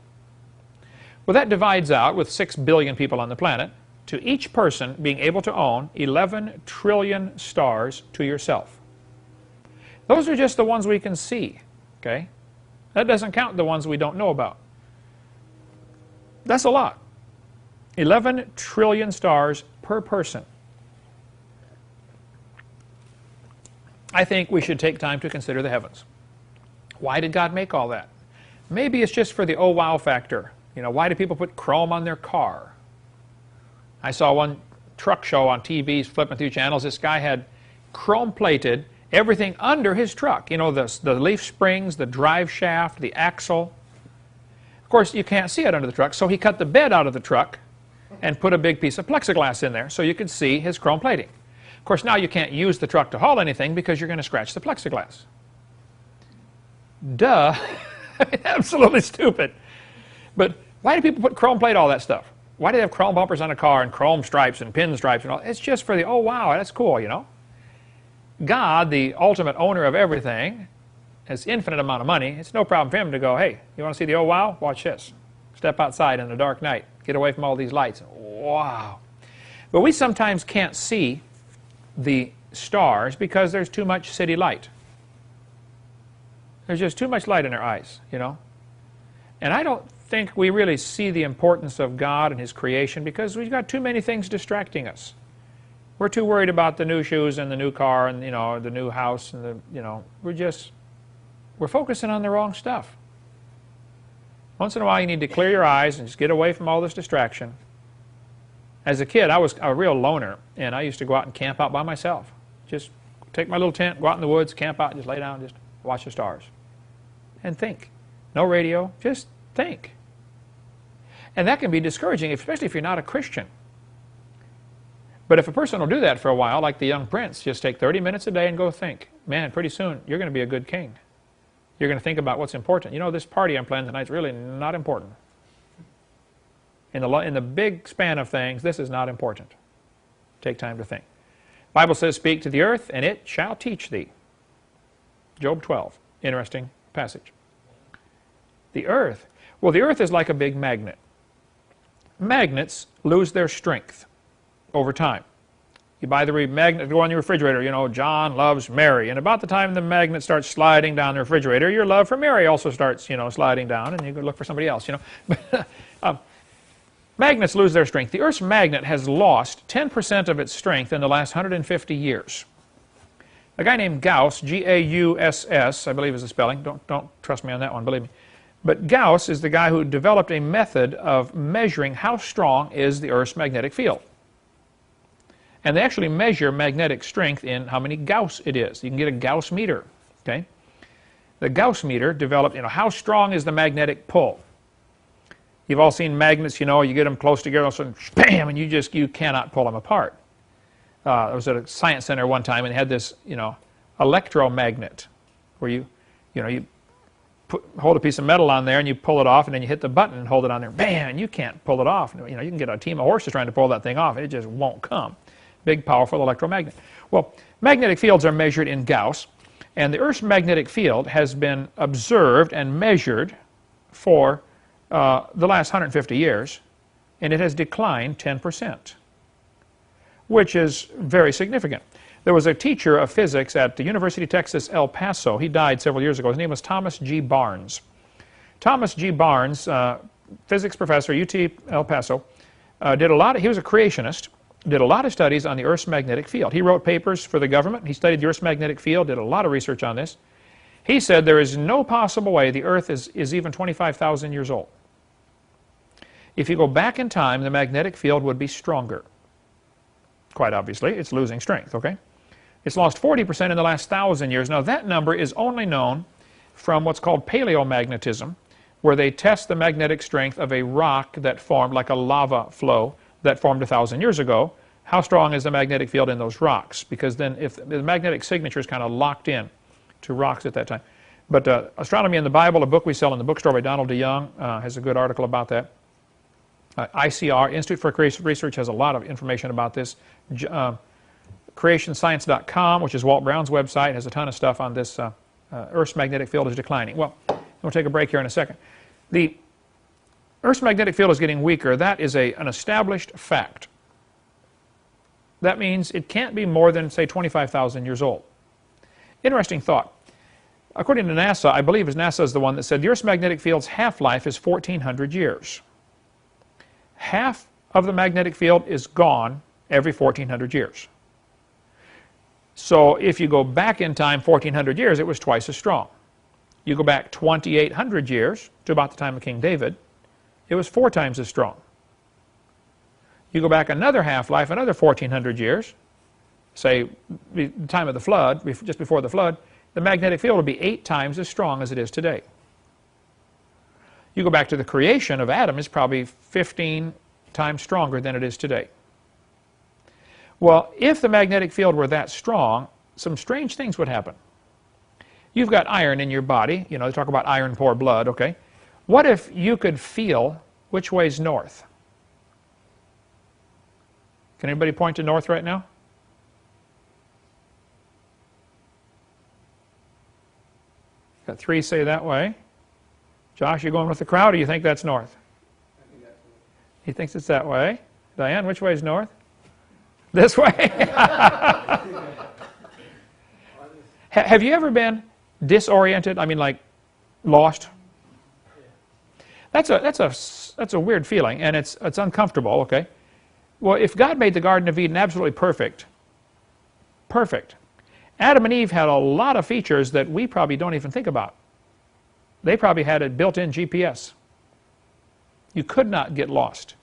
Well, that divides out, with 6 billion people on the planet, to each person being able to own 11 trillion stars to yourself. Those are just the ones we can see, okay? That doesn't count the ones we don't know about. That's a lot. 11 trillion stars per person. I think we should take time to consider the heavens. Why did God make all that? Maybe it's just for the oh wow factor. You know, why do people put chrome on their car? I saw one truck show on TV, flipping through channels. This guy had chrome plated everything under his truck. You know, the leaf springs, the drive shaft, the axle. Of course, you can't see it under the truck, so he cut the bed out of the truck and put a big piece of plexiglass in there so you could see his chrome plating. Of course, now you can't use the truck to haul anything because you're going to scratch the plexiglass. Duh. Absolutely stupid. But why do people put chrome plate, all that stuff? Why do they have chrome bumpers on a car and chrome stripes and pinstripes and all? It's just for the, oh wow, that's cool, you know. God, the ultimate owner of everything, has infinite amount of money. It's no problem for him to go, hey, you want to see the oh wow? Watch this. Step outside in the dark night. Get away from all these lights. Wow. But we sometimes can't see the stars because there's too much city light. There's just too much light in our eyes, you know. And I don't think we really see the importance of God and His creation because we've got too many things distracting us. We're too worried about the new shoes and the new car and, you know, the new house and the, you know, we're focusing on the wrong stuff. Once in a while you need to clear your eyes and just get away from all this distraction. As a kid, I was a real loner, and I used to go out and camp out by myself. Just take my little tent, go out in the woods, camp out, and just lay down and just watch the stars. And think. No radio, just think. And that can be discouraging, especially if you're not a Christian. But if a person will do that for a while, like the young prince, just take 30 minutes a day and go think. Man, pretty soon you're going to be a good king. You're going to think about what's important. You know, this party I'm planning tonight is really not important. In the big span of things, this is not important. Take time to think. The Bible says, speak to the earth, and it shall teach thee. Job 12. Interesting passage. The Earth? Well, the Earth is like a big magnet. Magnets lose their strength over time. You buy the magnet to go on your refrigerator, you know, John loves Mary. And about the time the magnet starts sliding down the refrigerator, your love for Mary also starts, you know, sliding down, and you go look for somebody else, you know. Magnets lose their strength. The Earth's magnet has lost 10% of its strength in the last 150 years. A guy named Gauss, G-A-U-S-S, I believe is the spelling. Don't trust me on that one, believe me. But Gauss is the guy who developed a method of measuring how strong is the Earth's magnetic field. And they actually measure magnetic strength in how many Gauss it is. You can get a Gauss meter, okay? The Gauss meter developed, you know, how strong is the magnetic pull? You've all seen magnets, you know, you get them close together, all of a sudden, bam, and you cannot pull them apart. I was at a science center one time and they had this, you know, electromagnet where you hold a piece of metal on there and you pull it off and then you hit the button and hold it on there, bam, and you can't pull it off. You know, you can get a team of horses trying to pull that thing off and it just won't come. Big, powerful electromagnet. Well, magnetic fields are measured in Gauss, and the Earth's magnetic field has been observed and measured for the last 150 years, and it has declined 10%, which is very significant. There was a teacher of physics at the University of Texas, El Paso. He died several years ago. His name was Thomas G. Barnes. Thomas G. Barnes, physics professor, UT El Paso, he was a creationist, did a lot of studies on the Earth's magnetic field. He wrote papers for the government. He studied the Earth's magnetic field, did a lot of research on this. He said there is no possible way the Earth is even 25,000 years old. If you go back in time, the magnetic field would be stronger. Quite obviously, it's losing strength, okay? It's lost 40% in the last 1,000 years. Now, that number is only known from what's called paleomagnetism, where they test the magnetic strength of a rock that formed, like a lava flow, that formed 1,000 years ago. How strong is the magnetic field in those rocks? Because then if the magnetic signature is kind of locked in to rocks at that time. But Astronomy in the Bible, a book we sell in the bookstore by Donald DeYoung, has a good article about that. ICR, Institute for Creation Research, has a lot of information about this. CreationScience.com, which is Walt Brown's website, has a ton of stuff on this. Earth's magnetic field is declining. Well, we'll take a break here in a second. The Earth's magnetic field is getting weaker. That is an established fact. That means it can't be more than, say, 25,000 years old. Interesting thought. According to NASA, I believe NASA is the one that said the Earth's magnetic field's half-life is 1,400 years. Half of the magnetic field is gone every 1,400 years. So if you go back in time 1,400 years, it was twice as strong. You go back 2,800 years to about the time of King David, it was 4 times as strong. You go back another half-life, another 1,400 years, say the time of the flood, just before the flood, the magnetic field will be 8 times as strong as it is today. You go back to the creation of Adam, it's probably 15 times stronger than it is today. Well, if the magnetic field were that strong, some strange things would happen. You've got iron in your body. You know, they talk about iron poor blood, okay? What if you could feel which way's north? Can anybody point to north right now? Got 3 say that way. Josh, you going with the crowd, or you think that's north? I think that's north. He thinks it's that way. Diane, which way is north? This way? Have you ever been disoriented? I mean, like lost? That's a weird feeling, and it's uncomfortable, okay? Well, if God made the Garden of Eden absolutely perfect, Adam and Eve had a lot of features that we probably don't even think about. They probably had a built-in GPS. You could not get lost.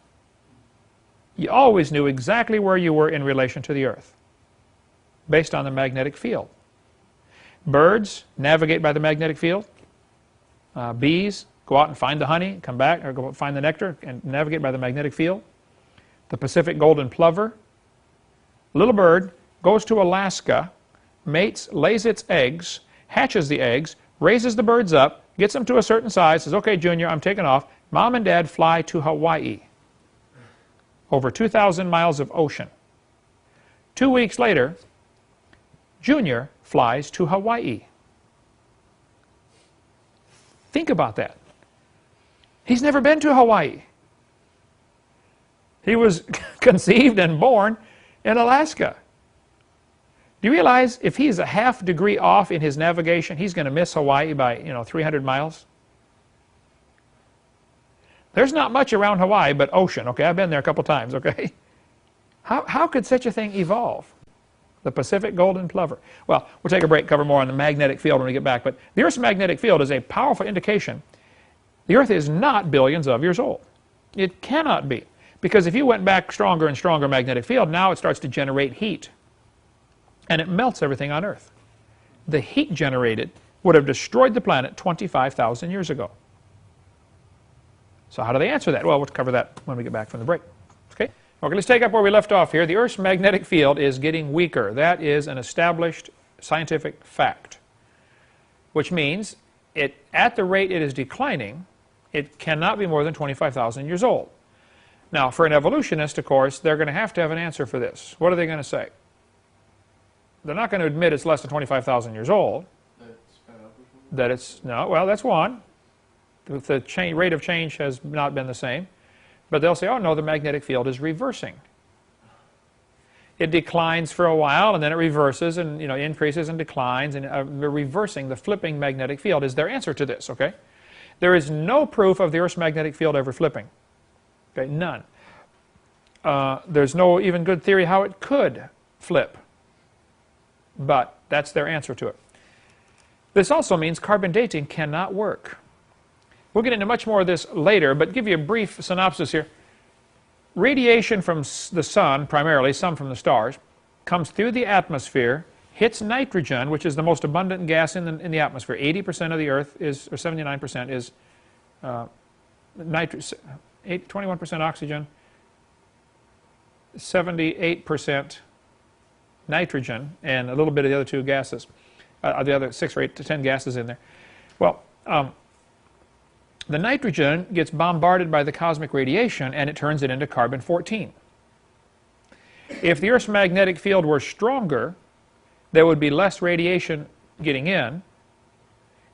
You always knew exactly where you were in relation to the Earth, based on the magnetic field. Birds navigate by the magnetic field. Bees go out and find the honey, come back, or go find the nectar and navigate by the magnetic field. The Pacific golden plover, little bird, goes to Alaska, mates, lays its eggs, hatches the eggs, raises the birds up, gets them to a certain size, says, okay, Junior, I'm taking off. Mom and Dad fly to Hawaii, over 2,000 miles of ocean. 2 weeks later, Junior flies to Hawaii. Think about that. He's never been to Hawaii. He was conceived and born in Alaska. Do you realize if he's a half degree off in his navigation, he's going to miss Hawaii by, 300 miles? There's not much around Hawaii but ocean, okay? I've been there a couple times, okay? How could such a thing evolve? The Pacific golden plover. Well, we'll take a break, cover more on the magnetic field when we get back. But the Earth's magnetic field is a powerful indication the Earth is not billions of years old. It cannot be. Because if you went back stronger and stronger magnetic field, now it starts to generate heat. And it melts everything on Earth. The heat generated would have destroyed the planet 25,000 years ago. So how do they answer that? Well, we'll cover that when we get back from the break. Okay, let's take up where we left off here. The Earth's magnetic field is getting weaker. That is an established scientific fact. Which means, at the rate it is declining, it cannot be more than 25,000 years old. Now, for an evolutionist, of course, they're going to have an answer for this. What are they going to say? They're not going to admit it's less than 25,000 years old. That it's, no, well, that's one. The rate of change has not been the same. But they'll say, oh no, the magnetic field is reversing. It declines for a while, and then it reverses, and increases and declines, and they're reversing. The flipping magnetic field is their answer to this, okay? There is no proof of the Earth's magnetic field ever flipping. Okay, none. There's no even good theory how it could flip. But that's their answer to it. This also means carbon dating cannot work. We'll get into much more of this later, but give you a brief synopsis here. Radiation from the sun, primarily, some from the stars, comes through the atmosphere, hits nitrogen, which is the most abundant gas in the atmosphere. 80% of the Earth is, or 79% is 21% oxygen, 78% nitrogen, and a little bit of the other two gases, the other 6 or 8 to 10 gases in there. Well, the nitrogen gets bombarded by the cosmic radiation, and it turns it into carbon-14. If the Earth's magnetic field were stronger, there would be less radiation getting in,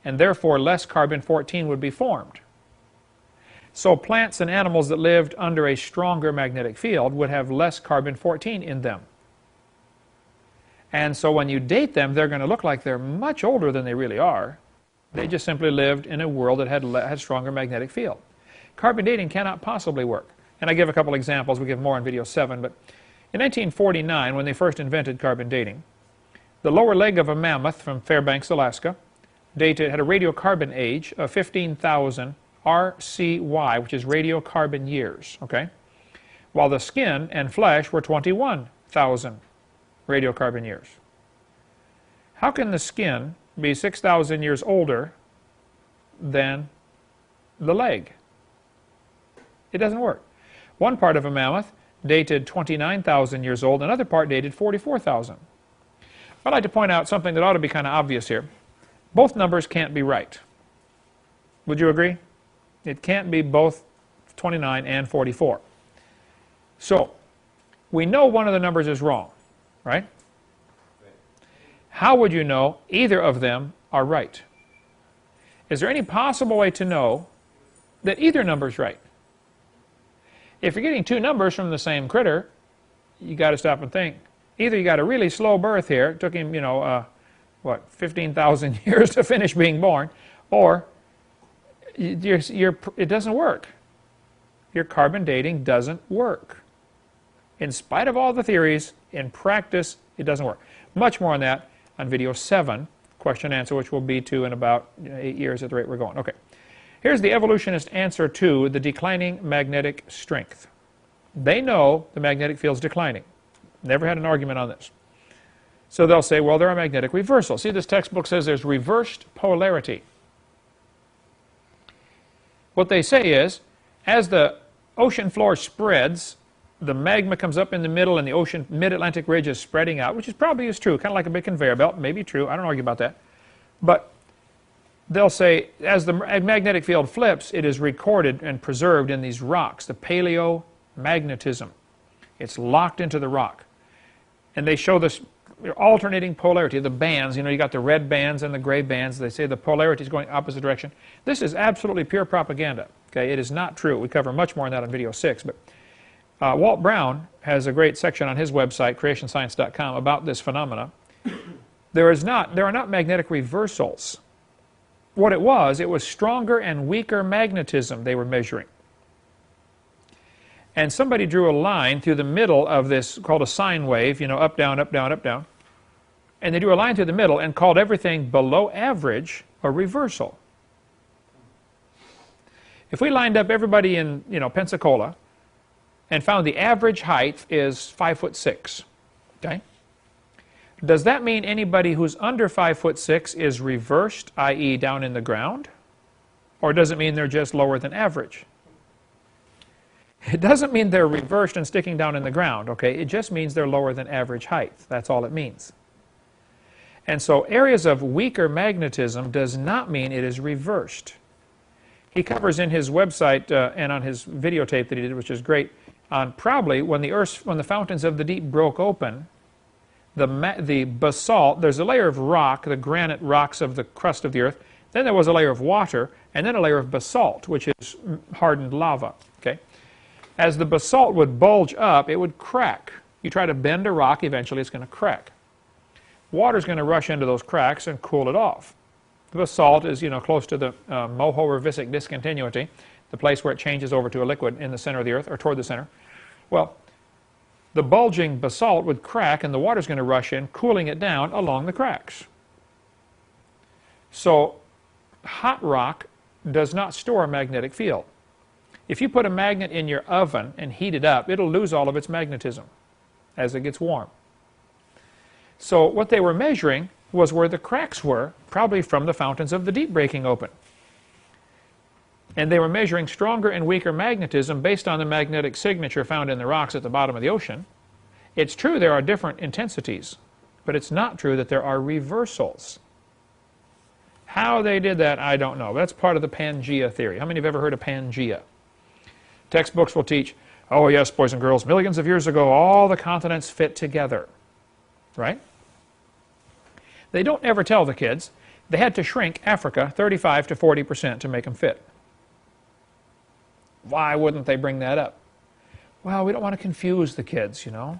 and therefore less carbon-14 would be formed. So plants and animals that lived under a stronger magnetic field would have less carbon-14 in them. And so when you date them, they're going to look like they're much older than they really are. They just simply lived in a world that had stronger magnetic field. Carbon dating cannot possibly work. And I give a couple examples. We give more in video 7. But in 1949, when they first invented carbon dating, the lower leg of a mammoth from Fairbanks, Alaska, had a radiocarbon age of 15,000 RCY, which is radiocarbon years, okay? While the skin and flesh were 21,000 radiocarbon years. How can the skin be 6,000 years older than the leg? It doesn't work. One part of a mammoth dated 29,000 years old, another part dated 44,000. I'd like to point out something that ought to be kind of obvious here. Both numbers can't be right. Would you agree? It can't be both 29 and 44. So, we know one of the numbers is wrong, right? How would you know either of them are right? Is there any possible way to know that either number is right? If you're getting two numbers from the same critter, you got to stop and think. Either you got a really slow birth here, it took him, 15,000 years to finish being born, or it doesn't work. Your carbon dating doesn't work. In spite of all the theories, in practice, it doesn't work. Much more on that on video 7, question and answer, which we'll be to in about 8 years at the rate we're going. Okay. Here's the evolutionist answer to the declining magnetic strength. They know the magnetic field's declining. Never had an argument on this. So they'll say, well, there are magnetic reversals. See, this textbook says there's reversed polarity. What they say is, as the ocean floor spreads, the magma comes up in the middle and the ocean mid-Atlantic ridge is spreading out, which probably is true, kind of like a big conveyor belt, maybe true, I don't argue about that. But they'll say, as the magnetic field flips, it is recorded and preserved in these rocks, the paleomagnetism. It's locked into the rock. And they show this alternating polarity, the bands, you got the red bands and the gray bands. They say the polarity is going opposite direction. This is absolutely pure propaganda. Okay, it is not true. We cover much more on that on video 6. But Walt Brown has a great section on his website, creationscience.com, about this phenomena. There are not magnetic reversals. What it was stronger and weaker magnetism they were measuring. And somebody drew a line through the middle of this called a sine wave, you know, up, down, up, down, up, down. And they drew a line through the middle and called everything below average a reversal. If we lined up everybody in, you know, Pensacola and found the average height is 5'6", okay? Does that mean anybody who's under 5'6" is reversed, i.e. down in the ground? Or does it mean they're just lower than average? It doesn't mean they're reversed and sticking down in the ground, okay? It just means they're lower than average height. That's all it means. And so areas of weaker magnetism does not mean it is reversed. He covers in his website and on his videotape that he did, which is great, on probably when the fountains of the deep broke open, the basalt, there's a layer of rock, the granite rocks of the crust of the earth, then there was a layer of water, and then a layer of basalt, which is hardened lava, okay? As the basalt would bulge up, it would crack. You try to bend a rock, eventually it's going to crack. Water's going to rush into those cracks and cool it off. The basalt is, you know, close to the Moho-Revisic discontinuity, the place where it changes over to a liquid in the center of the earth, or toward the center. Well, the bulging basalt would crack and the water's going to rush in, cooling it down along the cracks. So hot rock does not store a magnetic field. If you put a magnet in your oven and heat it up, it'll lose all of its magnetism as it gets warm. So what they were measuring was where the cracks were, probably from the fountains of the deep breaking open. And they were measuring stronger and weaker magnetism based on the magnetic signature found in the rocks at the bottom of the ocean. It's true there are different intensities, but it's not true that there are reversals. How they did that, I don't know. That's part of the Pangea theory. How many have ever heard of Pangea? Textbooks will teach, oh yes, boys and girls, millions of years ago, all the continents fit together. Right? They don't ever tell the kids they had to shrink Africa 35 to 40% to make them fit. Why wouldn't they bring that up? Well, we don't want to confuse the kids, you know.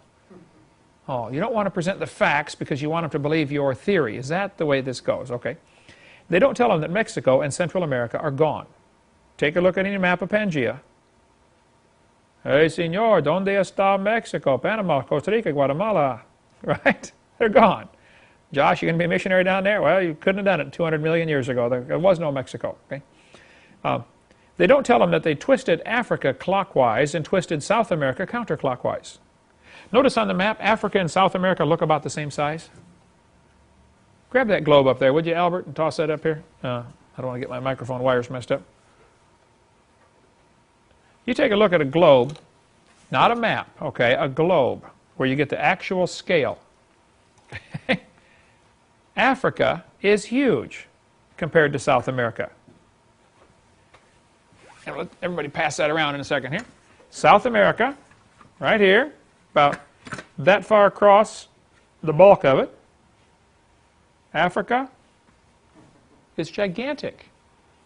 Oh, you don't want to present the facts because you want them to believe your theory. Is that the way this goes? Okay. They don't tell them that Mexico and Central America are gone. Take a look at any map of Pangea. Hey, señor, ¿dónde está Mexico? Panama, Costa Rica, Guatemala. Right? They're gone. Josh, you're going to be a missionary down there? Well, you couldn't have done it 200 million years ago. There was no Mexico. Okay? They don't tell them that they twisted Africa clockwise and twisted South America counterclockwise. Notice on the map, Africa and South America look about the same size. Grab that globe up there, would you, Albert, and toss that up here? I don't want to get my microphone wires messed up. You take a look at a globe, not a map, okay, a globe, where you get the actual scale. Africa is huge compared to South America. And let everybody pass that around in a second here. South America, right here, about that far across the bulk of it. Africa is gigantic.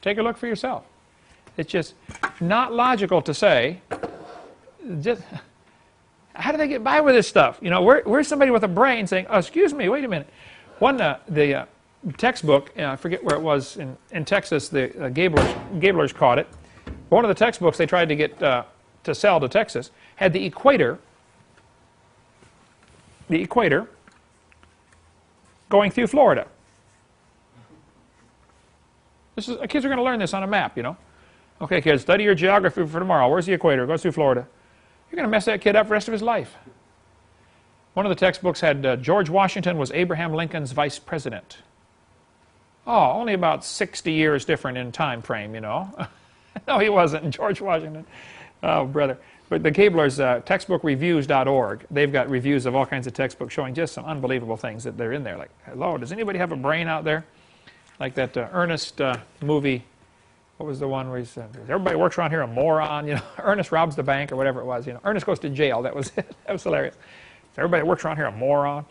Take a look for yourself. It's just not logical to say, just, how do they get by with this stuff? You know, where's somebody with a brain saying, oh, excuse me, wait a minute. The textbook, I forget where it was, in Texas, the Gablers caught it. One of the textbooks they tried to get to sell to Texas had the equator going through Florida. Kids are going to learn this on a map, you know. Okay, kids, study your geography for tomorrow. Where's the equator? It goes through Florida. You're going to mess that kid up the rest of his life. One of the textbooks had George Washington was Abraham Lincoln's vice president. Oh, only about 60 years different in time frame, you know. No, he wasn't, George Washington. Oh, brother. But the Gablers, textbookreviews.org, they've got reviews of all kinds of textbooks showing just some unbelievable things that they're in there. Like, hello, does anybody have a brain out there? Like that Ernest movie. What was the one where he said, everybody works around here a moron, you know. Ernest robs the bank or whatever it was, you know. Ernest goes to jail, that was it. That was hilarious. Everybody works around here a moron.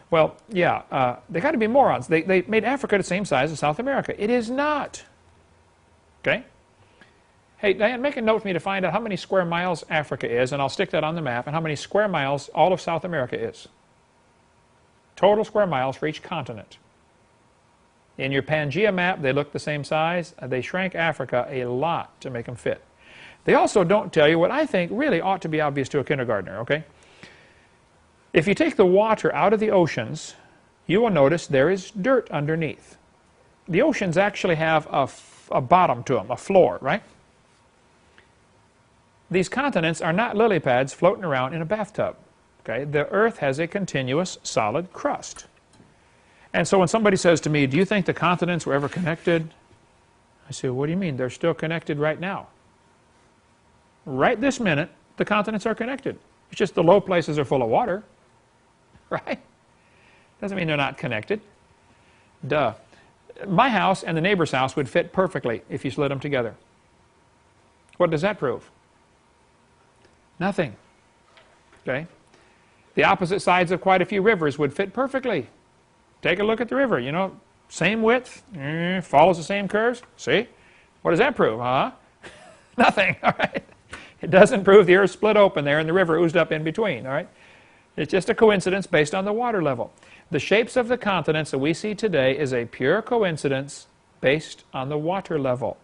Well, yeah, they got to be morons. They made Africa the same size as South America. It is not. Okay? Hey, Diane, make a note for me to find out how many square miles Africa is, and I'll stick that on the map, and how many square miles all of South America is. Total square miles for each continent. In your Pangea map, they look the same size. They shrank Africa a lot to make them fit. They also don't tell you what I think really ought to be obvious to a kindergartner, okay? If you take the water out of the oceans, you will notice there is dirt underneath. The oceans actually have a bottom to them, a floor, right? These continents are not lily pads floating around in a bathtub. Okay? The Earth has a continuous solid crust. And so when somebody says to me, do you think the continents were ever connected? I say, what do you mean? They're still connected right now. Right this minute, the continents are connected. It's just the low places are full of water. Right? Doesn't mean they're not connected. Duh. My house and the neighbor's house would fit perfectly if you slid them together. What does that prove? Nothing. Okay? The opposite sides of quite a few rivers would fit perfectly. Take a look at the river. You know, same width, follows the same curves. See? What does that prove? Huh? Nothing. All right? It doesn't prove the earth split open there and the river oozed up in between. All right? It's just a coincidence based on the water level. The shapes of the continents that we see today is a pure coincidence based on the water level.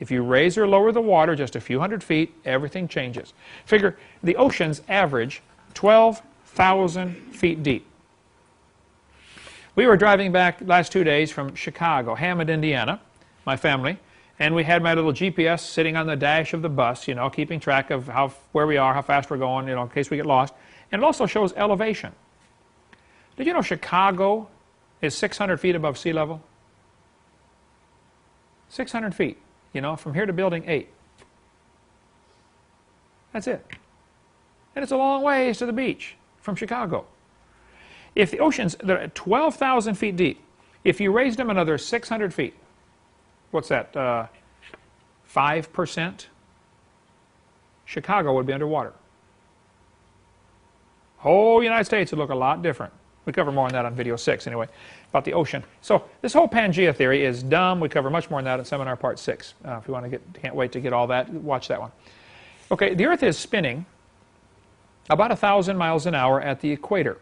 If you raise or lower the water just a few hundred feet, everything changes. Figure the oceans average 12,000 feet deep. We were driving back last 2 days from Chicago, Hammond, Indiana, my family, and we had my little GPS sitting on the dash of the bus, you know, keeping track of where we are, how fast we're going, you know, in case we get lost. And it also shows elevation. Did you know Chicago is 600 feet above sea level? 600 feet. You know, from here to Building 8. That's it. And it's a long ways to the beach from Chicago. If the oceans, they're at 12,000 feet deep, if you raised them another 600 feet, what's that, 5%? Chicago would be underwater. Whole United States would look a lot different. We cover more on that on video 6 anyway, about the ocean. So this whole Pangea theory is dumb. We cover much more on that in seminar part 6. If you want to can't wait to get all that, watch that one. Okay, the Earth is spinning about 1,000 miles an hour at the equator.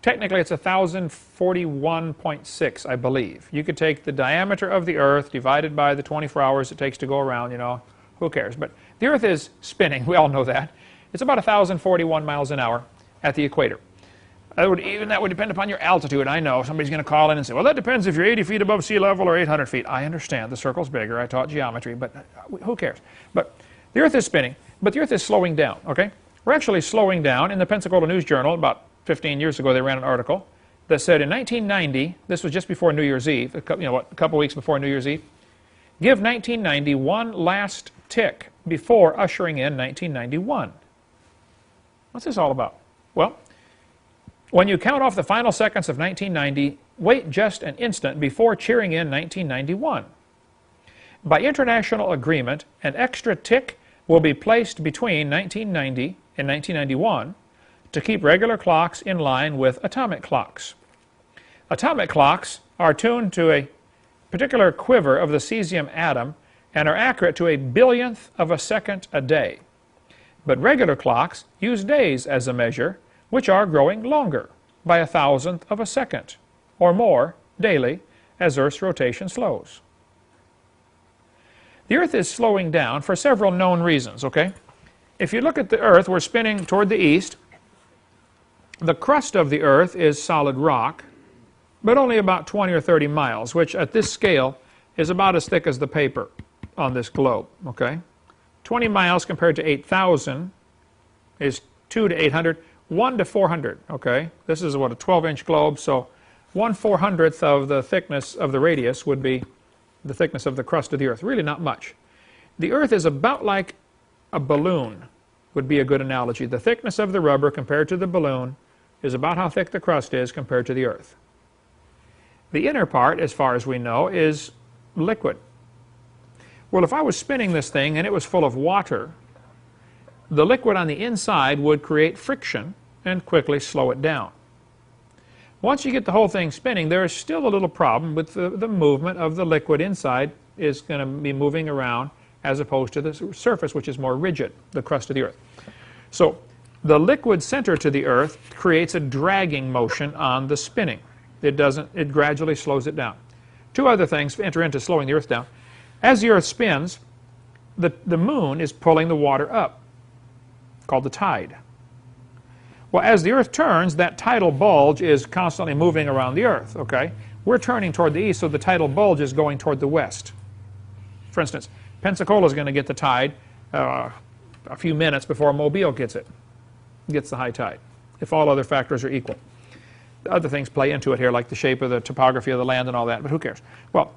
Technically, it's 1,041.6, I believe. You could take the diameter of the Earth divided by the 24 hours it takes to go around, you know, who cares? But the Earth is spinning. We all know that. It's about 1,041 miles an hour at the equator. That would depend upon your altitude. I know somebody's going to call in and say, well, that depends if you're 80 feet above sea level or 800 feet. I understand. The circle's bigger. I taught geometry, but who cares? But the Earth is spinning, but the Earth is slowing down, okay? We're actually slowing down. In the Pensacola News Journal, about 15 years ago, they ran an article that said in 1990, this was just before New Year's Eve, a couple weeks before New Year's Eve, give 1990 one last tick before ushering in 1991. What's this all about? Well, when you count off the final seconds of 1990, wait just an instant before cheering in 1991. By international agreement, an extra tick will be placed between 1990 and 1991 to keep regular clocks in line with atomic clocks. Atomic clocks are tuned to a particular quiver of the cesium atom and are accurate to a billionth of a second a day. But regular clocks use days as a measure, which are growing longer by 1,000th of a second or more daily as Earth's rotation slows. The Earth is slowing down for several known reasons, okay? If you look at the Earth, we're spinning toward the east. The crust of the Earth is solid rock, but only about 20 or 30 miles, which at this scale is about as thick as the paper on this globe, okay? 20 miles compared to 8,000 is 2 to 800, 1 to 400, okay? This is what, a 12-inch globe, so 1/400th of the thickness of the radius would be the thickness of the crust of the Earth. Really not much. The Earth is about like a balloon, would be a good analogy. The thickness of the rubber compared to the balloon is about how thick the crust is compared to the Earth. The inner part, as far as we know, is liquid. Well, if I was spinning this thing and it was full of water, the liquid on the inside would create friction and quickly slow it down. Once you get the whole thing spinning, there is still a little problem with the movement of the liquid inside is going to be moving around as opposed to the surface, which is more rigid, the crust of the Earth. So the liquid center to the Earth creates a dragging motion on the spinning. It gradually slows it down. Two other things enter into slowing the Earth down. As the Earth spins, the moon is pulling the water up, called the tide. Well, as the Earth turns, that tidal bulge is constantly moving around the Earth, okay? We're turning toward the east, so the tidal bulge is going toward the west. For instance, Pensacola is going to get the tide a few minutes before Mobile gets it. Gets the high tide, if all other factors are equal. Other things play into it here, like the shape of the topography of the land and all that, but who cares? Well,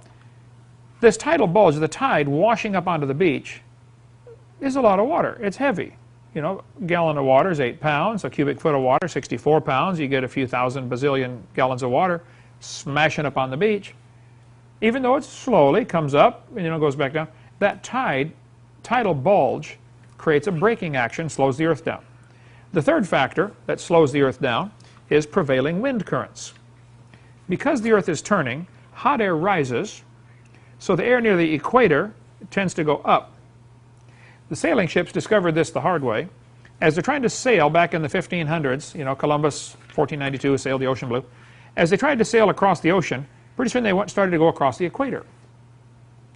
this tidal bulge, the tide washing up onto the beach, is a lot of water. It's heavy. You know, a gallon of water is 8 pounds, a cubic foot of water, 64 pounds. You get a few thousand bazillion gallons of water smashing up on the beach. Even though it slowly comes up and, you know, goes back down, that tidal bulge creates a braking action, slows the Earth down. The third factor that slows the Earth down is prevailing wind currents. Because the Earth is turning, hot air rises, so the air near the equator tends to go up. The sailing ships discovered this the hard way. As they're trying to sail back in the 1500s, you know, Columbus, 1492, sailed the ocean blue. As they tried to sail across the ocean, pretty soon they started to go across the equator.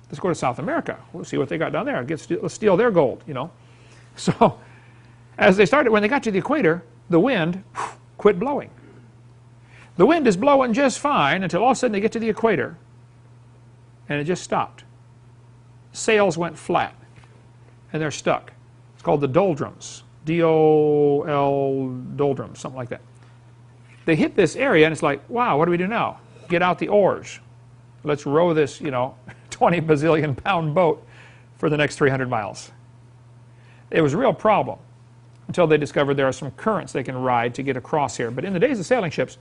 Let's go to South America. We'll see what they got down there. Let's steal their gold, you know. So as they started, when they got to the equator, the wind quit blowing. The wind is blowing just fine until all of a sudden they get to the equator and it just stopped. Sails went flat and they're stuck. It's called the doldrums. D-O-L doldrums, something like that. They hit this area and it's like, wow, what do we do now? Get out the oars. Let's row this, you know, 20 bazillion pound boat for the next 300 miles. It was a real problem until they discovered there are some currents they can ride to get across here. But in the days of sailing ships,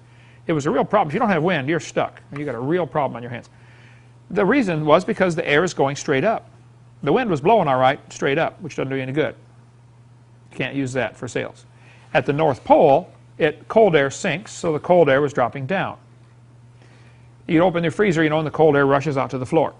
it was a real problem. If you don't have wind, you're stuck. You've got a real problem on your hands. The reason was because the air is going straight up. The wind was blowing all right straight up, which doesn't do you any good. You can't use that for sails. At the North Pole, cold air sinks, so the cold air was dropping down. You open your freezer, you know, and the cold air rushes out to the floor.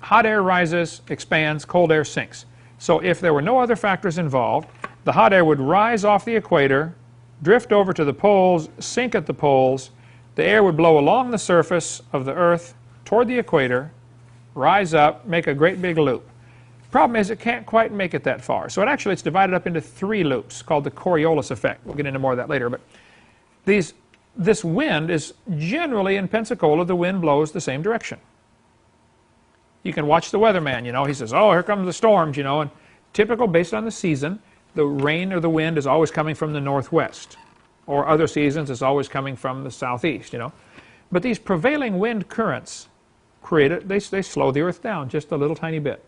Hot air rises, expands, cold air sinks. So if there were no other factors involved, the hot air would rise off the equator, drift over to the poles, sink at the poles. The air would blow along the surface of the Earth toward the equator, rise up, make a great big loop. Problem is, it can't quite make it that far. So it's divided up into 3 loops called the Coriolis effect. We'll get into more of that later. But this wind is generally in Pensacola, the wind blows the same direction. You can watch the weatherman, you know, he says, oh, here comes the storms, you know, and typical based on the season, the rain or the wind is always coming from the northwest, or other seasons it's always coming from the southeast, you know. But these prevailing wind currents they slow the Earth down just a little tiny bit.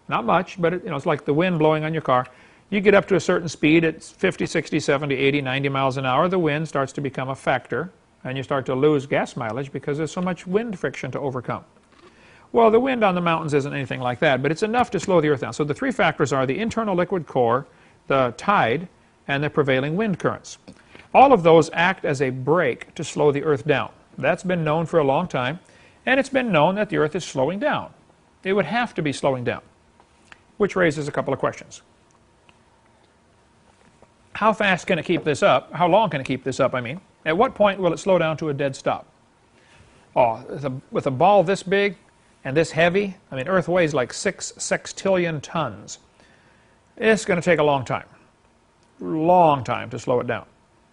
Not much, but it's like the wind blowing on your car. You get up to a certain speed, it's 50, 60, 70, 80, 90 miles an hour, the wind starts to become a factor, and you start to lose gas mileage because there's so much wind friction to overcome. Well, the wind on the mountains isn't anything like that, but it's enough to slow the Earth down. So the 3 factors are the internal liquid core, the tide, and the prevailing wind currents. All of those act as a brake to slow the Earth down. That's been known for a long time, and it's been known that the Earth is slowing down. It would have to be slowing down, which raises a couple of questions. How fast can it keep this up? How long can it keep this up, I mean? At what point will it slow down to a dead stop? Oh, with a ball this big and this heavy, I mean, Earth weighs like 6 sextillion tons. It's going to take a long time to slow it down,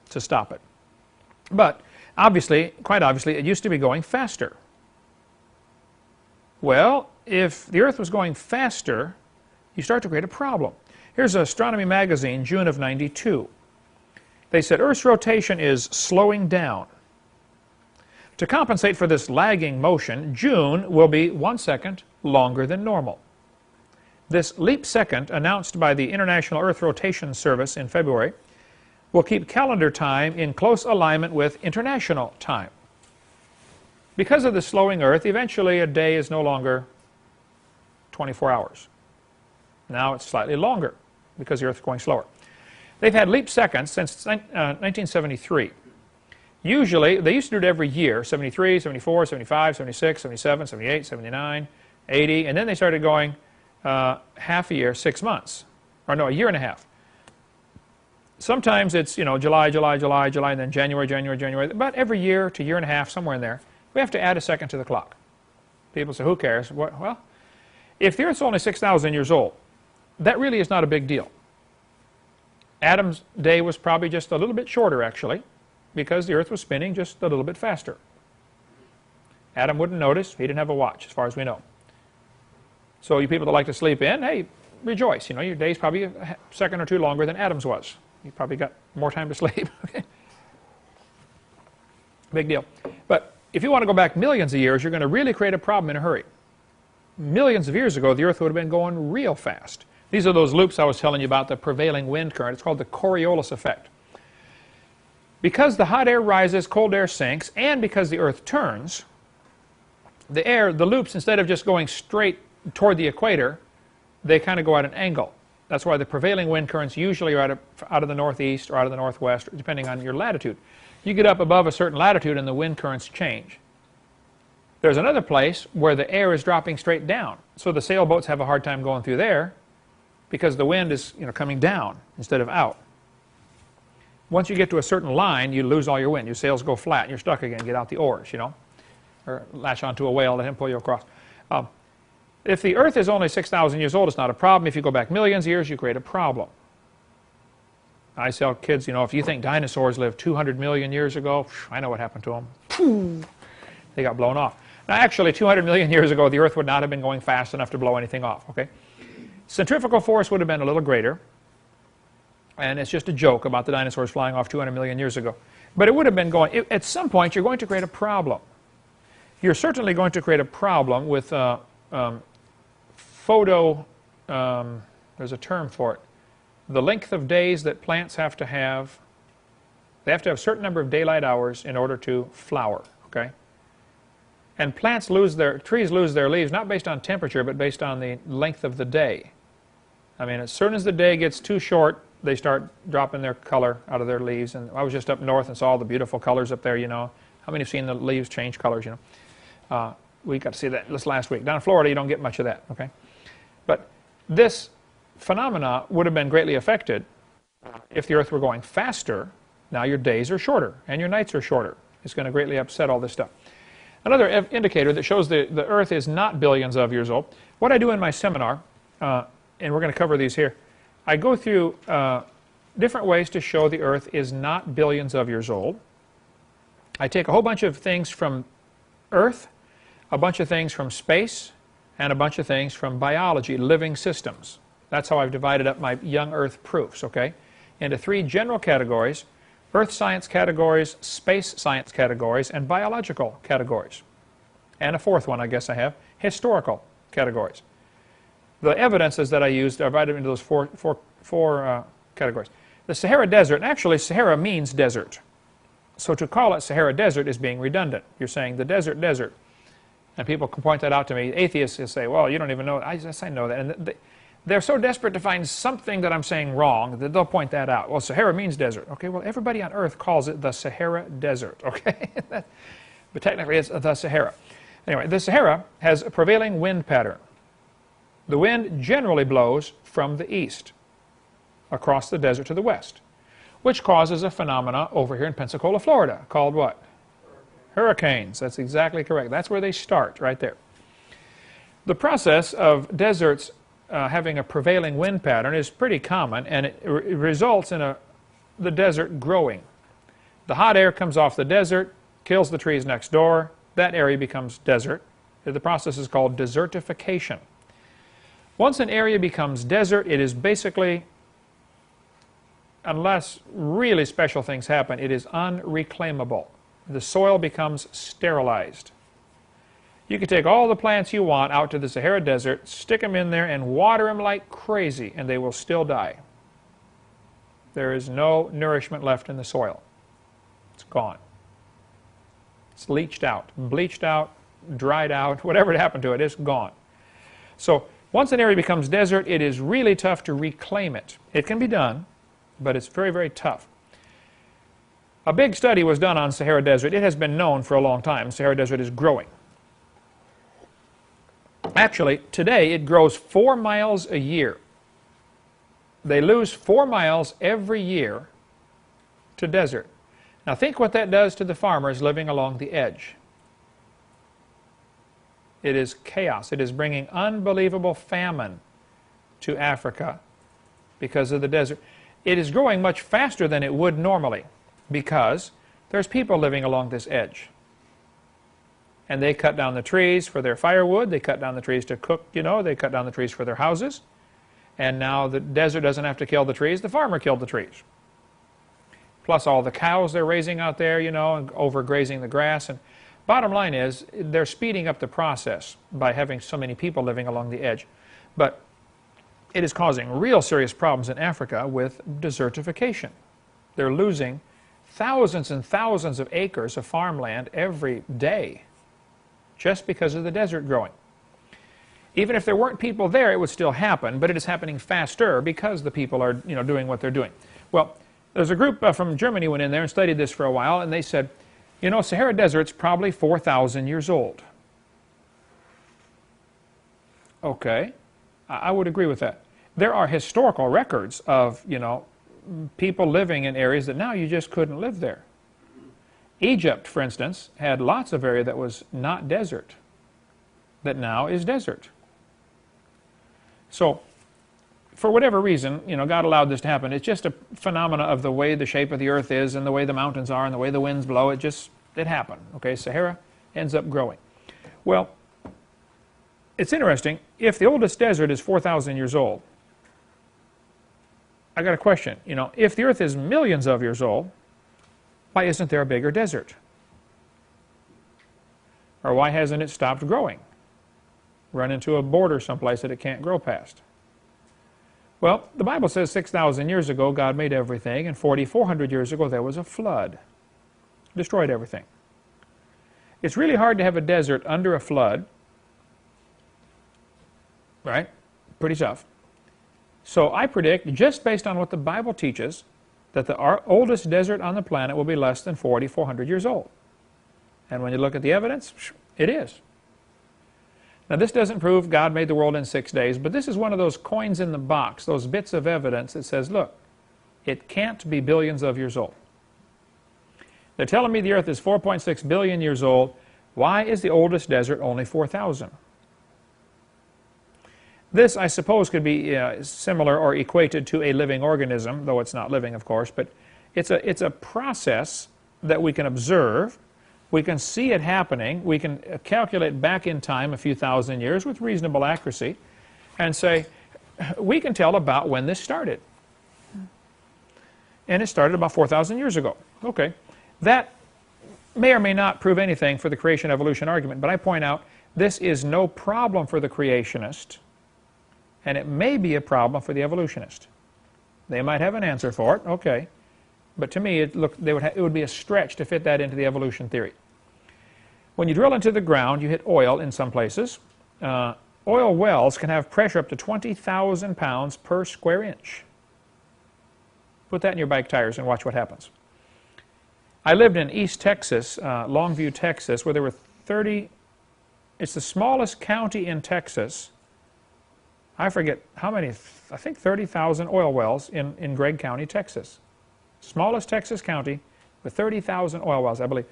to stop it. But obviously, quite obviously, it used to be going faster. Well, if the Earth was going faster, you start to create a problem. Here's Astronomy Magazine, June of '92. They said Earth's rotation is slowing down. To compensate for this lagging motion, June will be 1 second longer than normal. This leap second, announced by the International Earth Rotation Service in February, will keep calendar time in close alignment with international time. Because of the slowing Earth, eventually a day is no longer 24 hours. Now it's slightly longer because the Earth is going slower. They've had leap seconds since 1973. Usually, they used to do it every year, 73, 74, 75, 76, 77, 78, 79, 80, and then they started going half a year, 6 months. Or no, a year and a half. Sometimes it's, July, and then January. About every year to year and a half, somewhere in there, we have to add a second to the clock. People say, who cares? Well, if the Earth's only 6,000 years old, that really is not a big deal. Adam's day was probably just a little bit shorter, actually, because the Earth was spinning just a little bit faster. Adam wouldn't notice. He didn't have a watch, as far as we know. So you people that like to sleep in, hey, rejoice. Your day's probably a second or two longer than Adam's was. You probably got more time to sleep. Okay. Big deal. But if you want to go back millions of years, you're going to really create a problem in a hurry. Millions of years ago, the Earth would have been going real fast. These are those loops I was telling you about, the prevailing wind current. It's called the Coriolis effect. Because the hot air rises, cold air sinks, and because the Earth turns, the loops, instead of just going straight toward the equator, they kind of go at an angle. That's why the prevailing wind currents usually are out of the northeast or out of the northwest, depending on your latitude. You get up above a certain latitude and the wind currents change. There's another place where the air is dropping straight down. So the sailboats have a hard time going through there because the wind is coming down instead of out. Once you get to a certain line, you lose all your wind. Your sails go flat and you're stuck again. Get out the oars, or latch onto a whale, let him pull you across. If the Earth is only 6,000 years old, it's not a problem. If you go back millions of years, you create a problem. I tell kids, if you think dinosaurs lived 200 million years ago, I know what happened to them. They got blown off. Now, actually, 200 million years ago, the Earth would not have been going fast enough to blow anything off. Okay, centrifugal force would have been a little greater, and it's just a joke about the dinosaurs flying off 200 million years ago. But it would have been going. At some point, you're going to create a problem. You're certainly going to create a problem with there's a term for it. The length of days that plants have to have, they have to have a certain number of daylight hours in order to flower, okay? And trees lose their leaves not based on temperature, but based on the length of the day. I mean, as soon as the day gets too short, they start dropping their color out of their leaves. And I was just up north and saw all the beautiful colors up there, How many have seen the leaves change colors, We got to see that this last week. Down in Florida, you don't get much of that, okay? But this phenomena would have been greatly affected if the Earth were going faster. Now your days are shorter and your nights are shorter. It's going to greatly upset all this stuff. Another indicator that shows the Earth is not billions of years old. What I do in my seminar, and we're going to cover these here, I go through different ways to show the Earth is not billions of years old. I take a whole bunch of things from Earth, a bunch of things from space, and a bunch of things from biology, living systems. That's how I've divided up my young Earth proofs, okay, into 3 general categories: Earth science categories, space science categories, and biological categories. And a 4th one, I guess I have, historical categories. The evidences that I used are divided into those four categories. The Sahara Desert, and actually Sahara means desert. So to call it Sahara Desert is being redundant. You're saying the desert. And people can point that out to me. Atheists will say, well, you don't even know it. I know that. And they're so desperate to find something that I'm saying wrong that they'll point that out. Well, Sahara means desert. Okay, well, everybody on Earth calls it the Sahara Desert. Okay, but technically it's the Sahara. Anyway, the Sahara has a prevailing wind pattern. The wind generally blows from the east across the desert to the west, which causes a phenomena over here in Pensacola, Florida, called what? Hurricanes. That's exactly correct. That's where they start, right there. The process of deserts having a prevailing wind pattern is pretty common, and it results in the desert growing. The hot air comes off the desert, kills the trees next door. That area becomes desert. The process is called desertification. Once an area becomes desert, it is basically, unless really special things happen, it is unreclaimable. The soil becomes sterilized. You can take all the plants you want out to the Sahara Desert, stick them in there, and water them like crazy, and they will still die. There is no nourishment left in the soil. It's gone. It's leached out, bleached out, dried out, whatever happened to it, it's gone. So once an area becomes desert, it is really tough to reclaim it. It can be done, but it's very, very tough. A big study was done on Sahara Desert. It has been known for a long time. Sahara Desert is growing. Actually, today it grows 4 miles a year. They lose 4 miles every year to desert. Now think what that does to the farmers living along the edge. It is chaos. It is bringing unbelievable famine to Africa because of the desert. It is growing much faster than it would normally because there's people living along this edge. And they cut down the trees for their firewood. They cut down the trees to cook, you know. They cut down the trees for their houses. And now the desert doesn't have to kill the trees. The farmer killed the trees. Plus all the cows they're raising out there, you know, and overgrazing the grass. And bottom line is, they're speeding up the process by having so many people living along the edge. But it is causing real serious problems in Africa with desertification. They're losing thousands and thousands of acres of farmland every day just because of the desert growing. Even if there weren't people there, it would still happen, but it is happening faster because the people are, you know, doing what they're doing. Well, there's a group from Germany went in there and studied this for a while, and they said, you know, Sahara Desert's probably 4,000 years old. Okay, I would agree with that. There are historical records of, you know, people living in areas that now you just couldn't live there. Egypt, for instance, had lots of area that was not desert, that now is desert. So, for whatever reason, you know, God allowed this to happen. It's just a phenomena of the way the shape of the earth is and the way the mountains are and the way the winds blow. It happened. Okay, Sahara ends up growing. Well, it's interesting. If the oldest desert is 4,000 years old, I got a question. You know, if the earth is millions of years old, why isn't there a bigger desert? Or why hasn't it stopped growing? Run into a border someplace that it can't grow past. Well, the Bible says 6,000 years ago God made everything, and 4,400 years ago there was a flood. Destroyed everything. It's really hard to have a desert under a flood, right? Pretty tough. So I predict, just based on what the Bible teaches, that the oldest desert on the planet will be less than 4,400 years old. And when you look at the evidence, it is. Now this doesn't prove God made the world in 6 days, but this is one of those coins in the box, those bits of evidence that says, look, it can't be billions of years old. They're telling me the earth is 4.6 billion years old. Why is the oldest desert only 4,000? This, I suppose, could be similar or equated to a living organism, though it's not living, of course, but it's a process that we can observe. We can see it happening. We can calculate back in time a few thousand years with reasonable accuracy and say, we can tell about when this started. And it started about 4,000 years ago. Okay. That may or may not prove anything for the creation evolution argument, but I point out this is no problem for the creationist, and it may be a problem for the evolutionist. They might have an answer for it, okay, but to me it would be a stretch to fit that into the evolution theory. When you drill into the ground, you hit oil in some places. Oil wells can have pressure up to 20,000 pounds per square inch. Put that in your bike tires and watch what happens. I lived in East Texas, Longview, Texas, where there were 30, it's the smallest county in Texas. I forget how many, I think 30,000 oil wells in Gregg County, Texas. Smallest Texas county with 30,000 oil wells, I believe.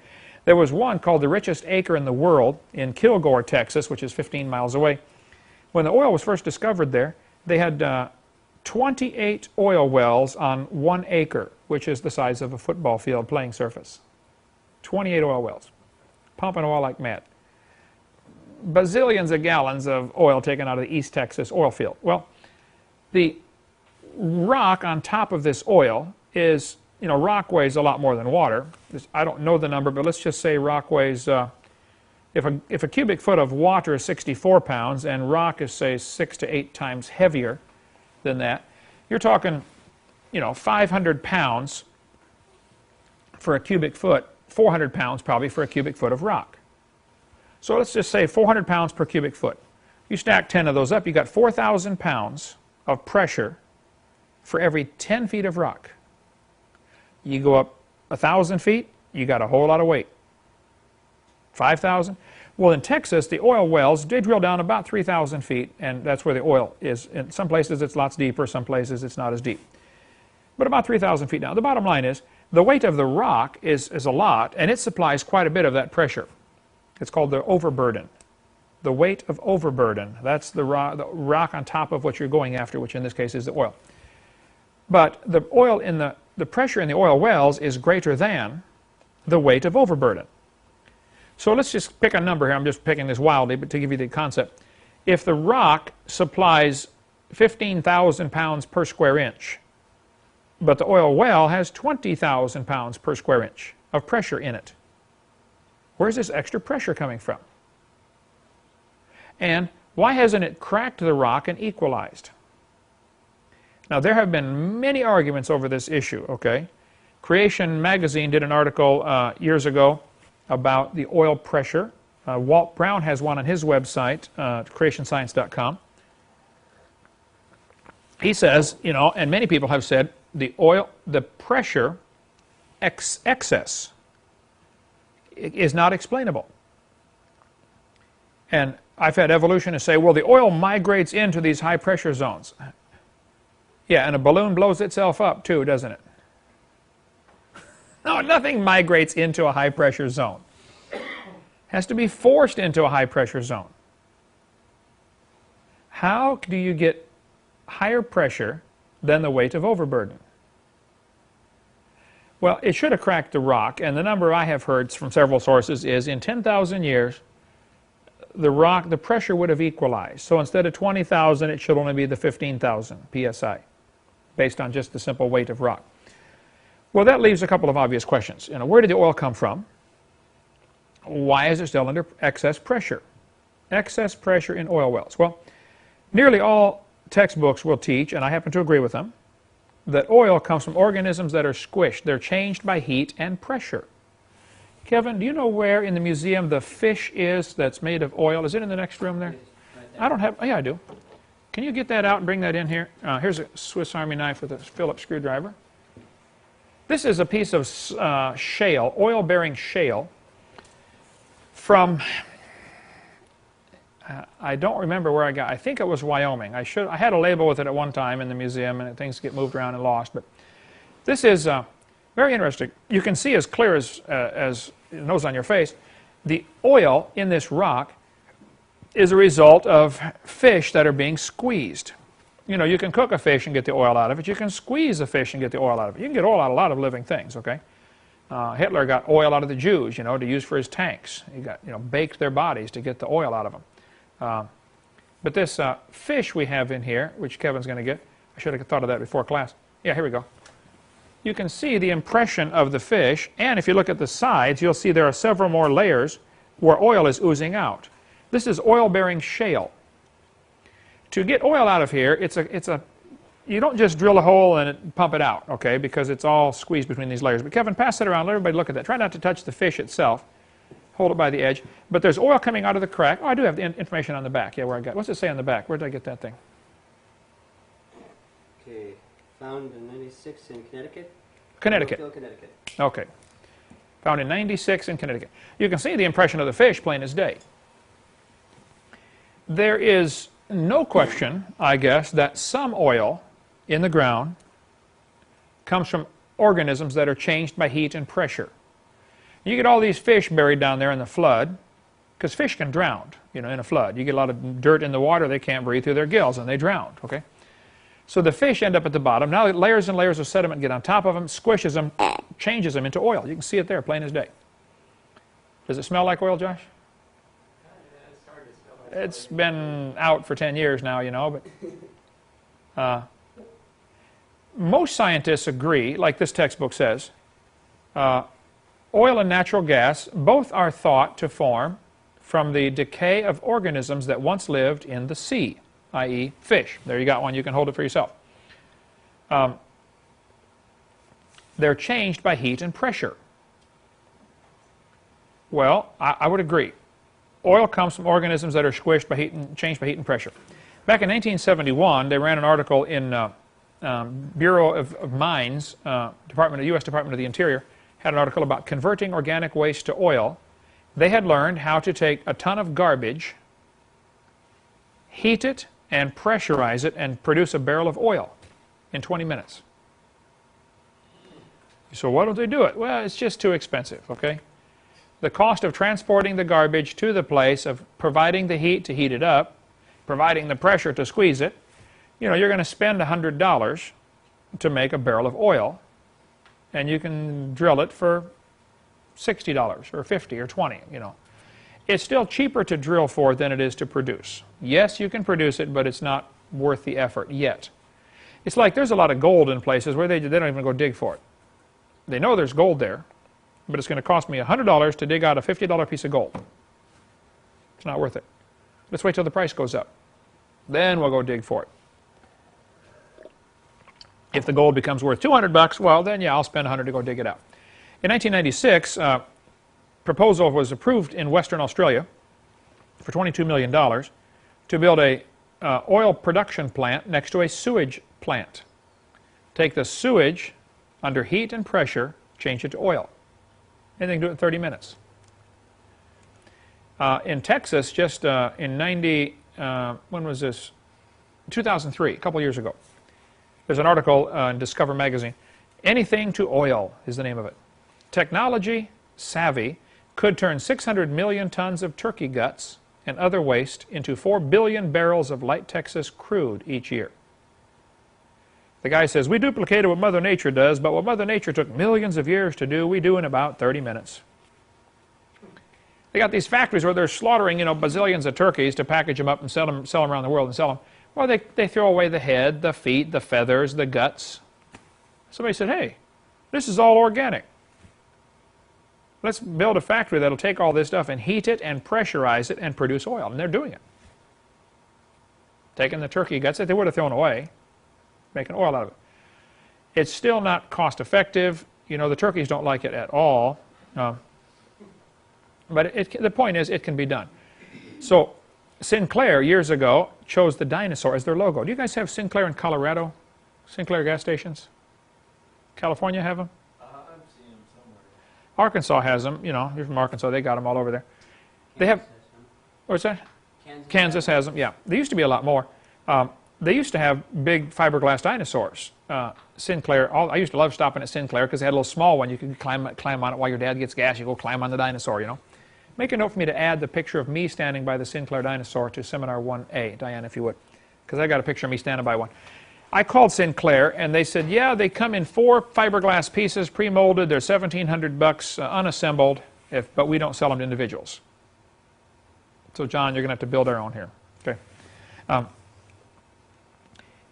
There was one called the richest acre in the world in Kilgore, Texas, which is 15 miles away. When the oil was first discovered there, they had 28 oil wells on 1 acre, which is the size of a football field playing surface. 28 oil wells, pumping oil like mad. Bazillions of gallons of oil taken out of the East Texas oil field. Well, the rock on top of this oil is, you know, rock weighs a lot more than water. I don't know the number, but let's just say rock weighs, if a cubic foot of water is 64 pounds and rock is, say, 6 to 8 times heavier than that, you're talking, you know, 500 pounds for a cubic foot, 400 pounds probably for a cubic foot of rock. So let's just say 400 pounds per cubic foot. You stack 10 of those up, you got 4,000 pounds of pressure for every 10 feet of rock. You go up 1,000 feet, you got a whole lot of weight. 5,000. Well, in Texas, the oil wells, they drill down about 3,000 feet, and that's where the oil is. In some places it's lots deeper, some places it's not as deep. But about 3,000 feet down. The bottom line is, the weight of the rock is a lot, and it supplies quite a bit of that pressure. It's called the overburden. The weight of overburden. That's the rock on top of what you're going after, which in this case is the oil. But the oil in the pressure in the oil wells is greater than the weight of overburden. So let's just pick a number here. I'm just picking this wildly, but to give you the concept. If the rock supplies 15,000 pounds per square inch, but the oil well has 20,000 pounds per square inch of pressure in it, where's this extra pressure coming from? And why hasn't it cracked the rock and equalized? Now, there have been many arguments over this issue, okay? Creation magazine did an article years ago about the oil pressure. Walt Brown has one on his website, creationscience.com. He says, you know, and many people have said, the pressure excess is not explainable. And I've had evolutionists say, well, the oil migrates into these high pressure zones. Yeah, and a balloon blows itself up too, doesn't it? No, nothing migrates into a high pressure zone. It has to be forced into a high pressure zone. How do you get higher pressure than the weight of overburden? Well, it should have cracked the rock, and the number I have heard from several sources is in 10,000 years, the pressure would have equalized. So instead of 20,000, it should only be the 15,000 psi, based on just the simple weight of rock. Well, that leaves a couple of obvious questions. You know, where did the oil come from? Why is it still under excess pressure? Excess pressure in oil wells. Well, nearly all textbooks will teach, and I happen to agree with them, that oil comes from organisms that are squished. They're changed by heat and pressure. Kevin, do you know where in the museum the fish is that's made of oil? Is it in the next room there? Right there. I don't have, oh yeah, I do. Can you get that out and bring that in here? Here's a Swiss Army knife with a Phillips screwdriver. This is a piece of shale, oil-bearing shale, from, I don't remember where I think it was Wyoming. I had a label with it at one time in the museum, and things get moved around and lost. But this is very interesting. You can see as clear as the nose on your face, the oil in this rock is a result of fish that are being squeezed. You know, you can cook a fish and get the oil out of it. You can squeeze a fish and get the oil out of it. You can get oil out of a lot of living things, okay? Hitler got oil out of the Jews, you know, to use for his tanks. He got, you know, baked their bodies to get the oil out of them. But this fish we have in here, which Kevin's going to get, I should have thought of that before class. Yeah, here we go. You can see the impression of the fish, and if you look at the sides, you'll see there are several more layers where oil is oozing out. This is oil-bearing shale. To get oil out of here, you don't just drill a hole and pump it out, okay, because it's all squeezed between these layers. But Kevin, pass it around, let everybody look at that. Try not to touch the fish itself. Hold it by the edge. But there's oil coming out of the crack. Oh, I do have the information on the back. Yeah, where I got, what's it say on the back? Where did I get that thing? Okay, found in 96 in Connecticut. Connecticut. Connecticut. Okay. Found in 96 in Connecticut. You can see the impression of the fish plain as day. There is no question, I guess, that some oil in the ground comes from organisms that are changed by heat and pressure. You get all these fish buried down there in the flood, because fish can drown, you know, in a flood. You get a lot of dirt in the water, they can't breathe through their gills, and they drown, okay? So the fish end up at the bottom. Now layers and layers of sediment get on top of them, squishes them, changes them into oil. You can see it there, plain as day. Does it smell like oil, Josh? It's been out for 10 years now, you know, but most scientists agree, like this textbook says, oil and natural gas both are thought to form from the decay of organisms that once lived in the sea, i.e. fish. There you got one, you can hold it for yourself. They're changed by heat and pressure. Well, I would agree. Oil comes from organisms that are squished by heat and changed by heat and pressure. Back in 1971, they ran an article in Bureau of Mines, U.S. Department of the Interior, had an article about converting organic waste to oil, They had learned how to take a ton of garbage, heat it, and pressurize it, and produce a barrel of oil in 20 minutes. So why don't they do it? Well, it's just too expensive, okay? The cost of transporting the garbage to the place, of providing the heat to heat it up, providing the pressure to squeeze it, you know, you're going to spend $100 to make a barrel of oil, and you can drill it for $60 or $50 or $20, you know. It's still cheaper to drill for than it is to produce. Yes, you can produce it, but it's not worth the effort yet. It's like there's a lot of gold in places where they don't even go dig for it. They know there's gold there, but it's going to cost me $100 to dig out a $50 piece of gold. It's not worth it. Let's wait till the price goes up. Then we'll go dig for it. If the gold becomes worth $200, well, then yeah, I'll spend $100 to go dig it out. In 1996, proposal was approved in Western Australia for $22 million to build a oil production plant next to a sewage plant. Take the sewage under heat and pressure, change it to oil. And they can do it in 30 minutes. In Texas, just in when was this? 2003, a couple years ago. There's an article in Discover magazine. Anything to oil is the name of it. Technology savvy could turn 600 million tons of turkey guts and other waste into 4 billion barrels of light Texas crude each year. The guy says, we duplicated what Mother Nature does, but what Mother Nature took millions of years to do, we do in about 30 minutes. They got these factories where they're slaughtering, you know, bazillions of turkeys to package them up and sell them around the world and sell them. Well, they throw away the head, the feet, the feathers, the guts. Somebody said, hey, this is all organic. Let's build a factory that'll take all this stuff and heat it and pressurize it and produce oil. And they're doing it. Taking the turkey guts that they would have thrown away, making oil out of it. It's still not cost effective. You know, the turkeys don't like it at all. But the point is, it can be done. So Sinclair, years ago, chose the dinosaur as their logo. Do you guys have Sinclair in Colorado? Sinclair gas stations? California have them? I've seen them somewhere. Arkansas has them. You know, you're from Arkansas. They got them all over there. They have, what's that? Kansas has them, yeah. There used to be a lot more. They used to have big fiberglass dinosaurs. Sinclair, I used to love stopping at Sinclair because they had a little small one. You could climb on it while your dad gets gas. You go climb on the dinosaur, you know. Make a note for me to add the picture of me standing by the Sinclair dinosaur to Seminar 1A, Diane, if you would, because I got a picture of me standing by one. I called Sinclair, and they said, yeah, they come in 4 fiberglass pieces, pre-molded. They're $1,700 unassembled, but we don't sell them to individuals. So, John, you're going to have to build our own here. Okay.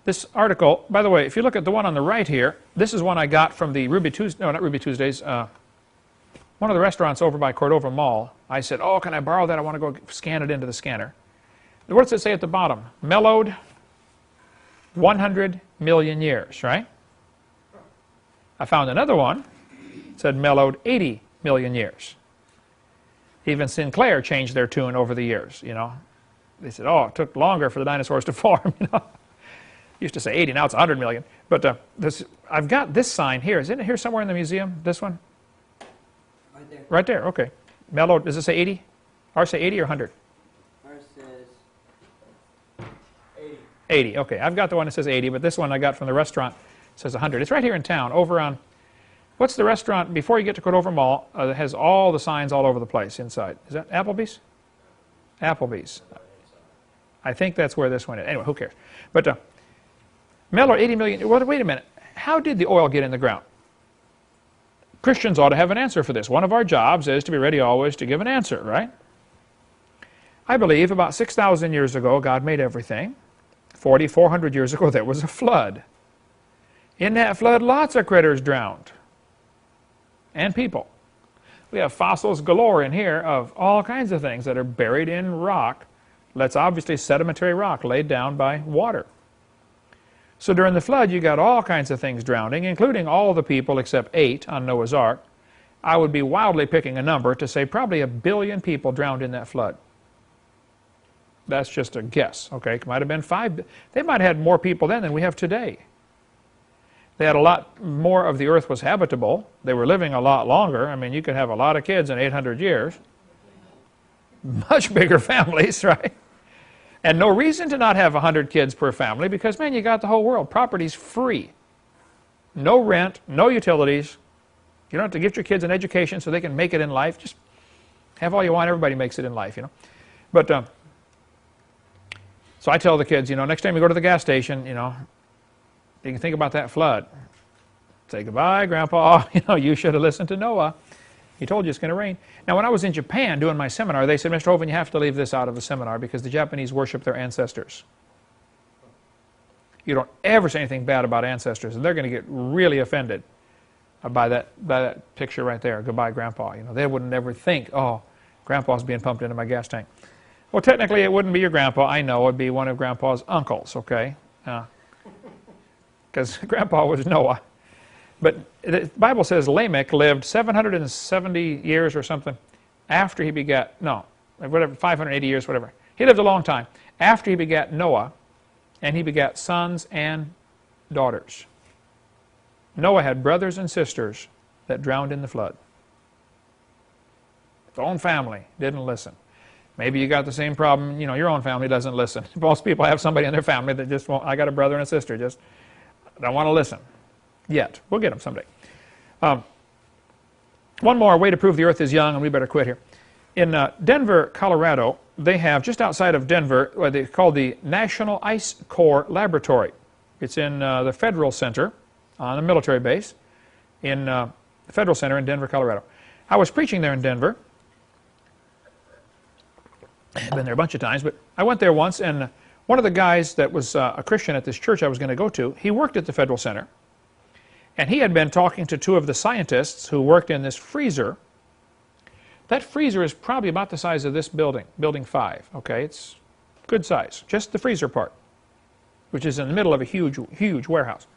This article, by the way, if you look at the one on the right here, this is one I got from the Ruby Tuesday, no, not Ruby Tuesdays, one of the restaurants over by Cordova Mall. I said, oh, can I borrow that? I want to go scan it into the scanner. What does it say at the bottom? Mellowed 100 million years, right? I found another one. It said mellowed 80 million years. Even Sinclair changed their tune over the years, you know. They said, oh, it took longer for the dinosaurs to form, you know. Used to say 80, now it's 100 million. But I've got this sign here. Isn't it here somewhere in the museum, this one? Right there. Right there, okay. Mellowed, does it say 80? Ours say 80 or 100? Ours says 80. 80, okay. I've got the one that says 80, but this one I got from the restaurant says 100. It's right here in town, over on, what's the restaurant, before you get to Cordova Mall, that has all the signs all over the place inside. Is that Applebee's? Applebee's. I think that's where this one is. Anyway, who cares? But mellowed 80 million, well, wait a minute. How did the oil get in the ground? Christians ought to have an answer for this. One of our jobs is to be ready always to give an answer, right? I believe about 6,000 years ago, God made everything. 400 years ago, there was a flood. In that flood, lots of critters drowned. And people. We have fossils galore in here of all kinds of things that are buried in rock. That's obviously sedimentary rock laid down by water. So during the flood, you got all kinds of things drowning, including all the people except 8 on Noah's Ark. I would be wildly picking a number to say probably 1 billion people drowned in that flood. That's just a guess, okay? It might have been 5. They might have had more people then than we have today. They had a lot more of the earth was habitable. They were living a lot longer. I mean, you could have a lot of kids in 800 years. much bigger families, right? And no reason to not have 100 kids per family because, man, you got the whole world. Property's free. No rent, no utilities. You don't have to get your kids an education so they can make it in life. Just have all you want. Everybody makes it in life, you know. But so I tell the kids, you know, next time you go to the gas station, you know, you can think about that flood. Say goodbye, Grandpa. You know, you should have listened to Noah. He told you it's going to rain. Now, when I was in Japan doing my seminar, they said, Mr. Hovind, you have to leave this out of the seminar because the Japanese worship their ancestors. You don't ever say anything bad about ancestors, and they're going to get really offended by that picture right there, goodbye, Grandpa. You know, they wouldn't ever think, oh, Grandpa's being pumped into my gas tank. Well, technically, it wouldn't be your grandpa. I know. It would be one of Grandpa's uncles, okay? Because Grandpa was Noah. But the Bible says Lamech lived 770 years or something after he begat, no, whatever, 580 years, whatever. He lived a long time after he begat Noah, and he begat sons and daughters. Noah had brothers and sisters that drowned in the flood. His own family didn't listen. Maybe you got the same problem, you know, your own family doesn't listen. Most people have somebody in their family that just won't, I got a brother and a sister, just don't want to listen. Yet. We'll get them someday. One more way to prove the earth is young, and we better quit here. In Denver, Colorado, they have, just outside of Denver, what they call the National Ice Core Laboratory. It's in the Federal Center on a military base in the Federal Center in Denver, Colorado. I was preaching there in Denver. I've been there a bunch of times, but I went there once, and one of the guys that was a Christian at this church I was going to go to, he worked at the Federal Center. And he had been talking to two of the scientists who worked in this freezer. That freezer is probably about the size of this building, Building 5. Okay, it's good size, just the freezer part, which is in the middle of a huge, huge warehouse.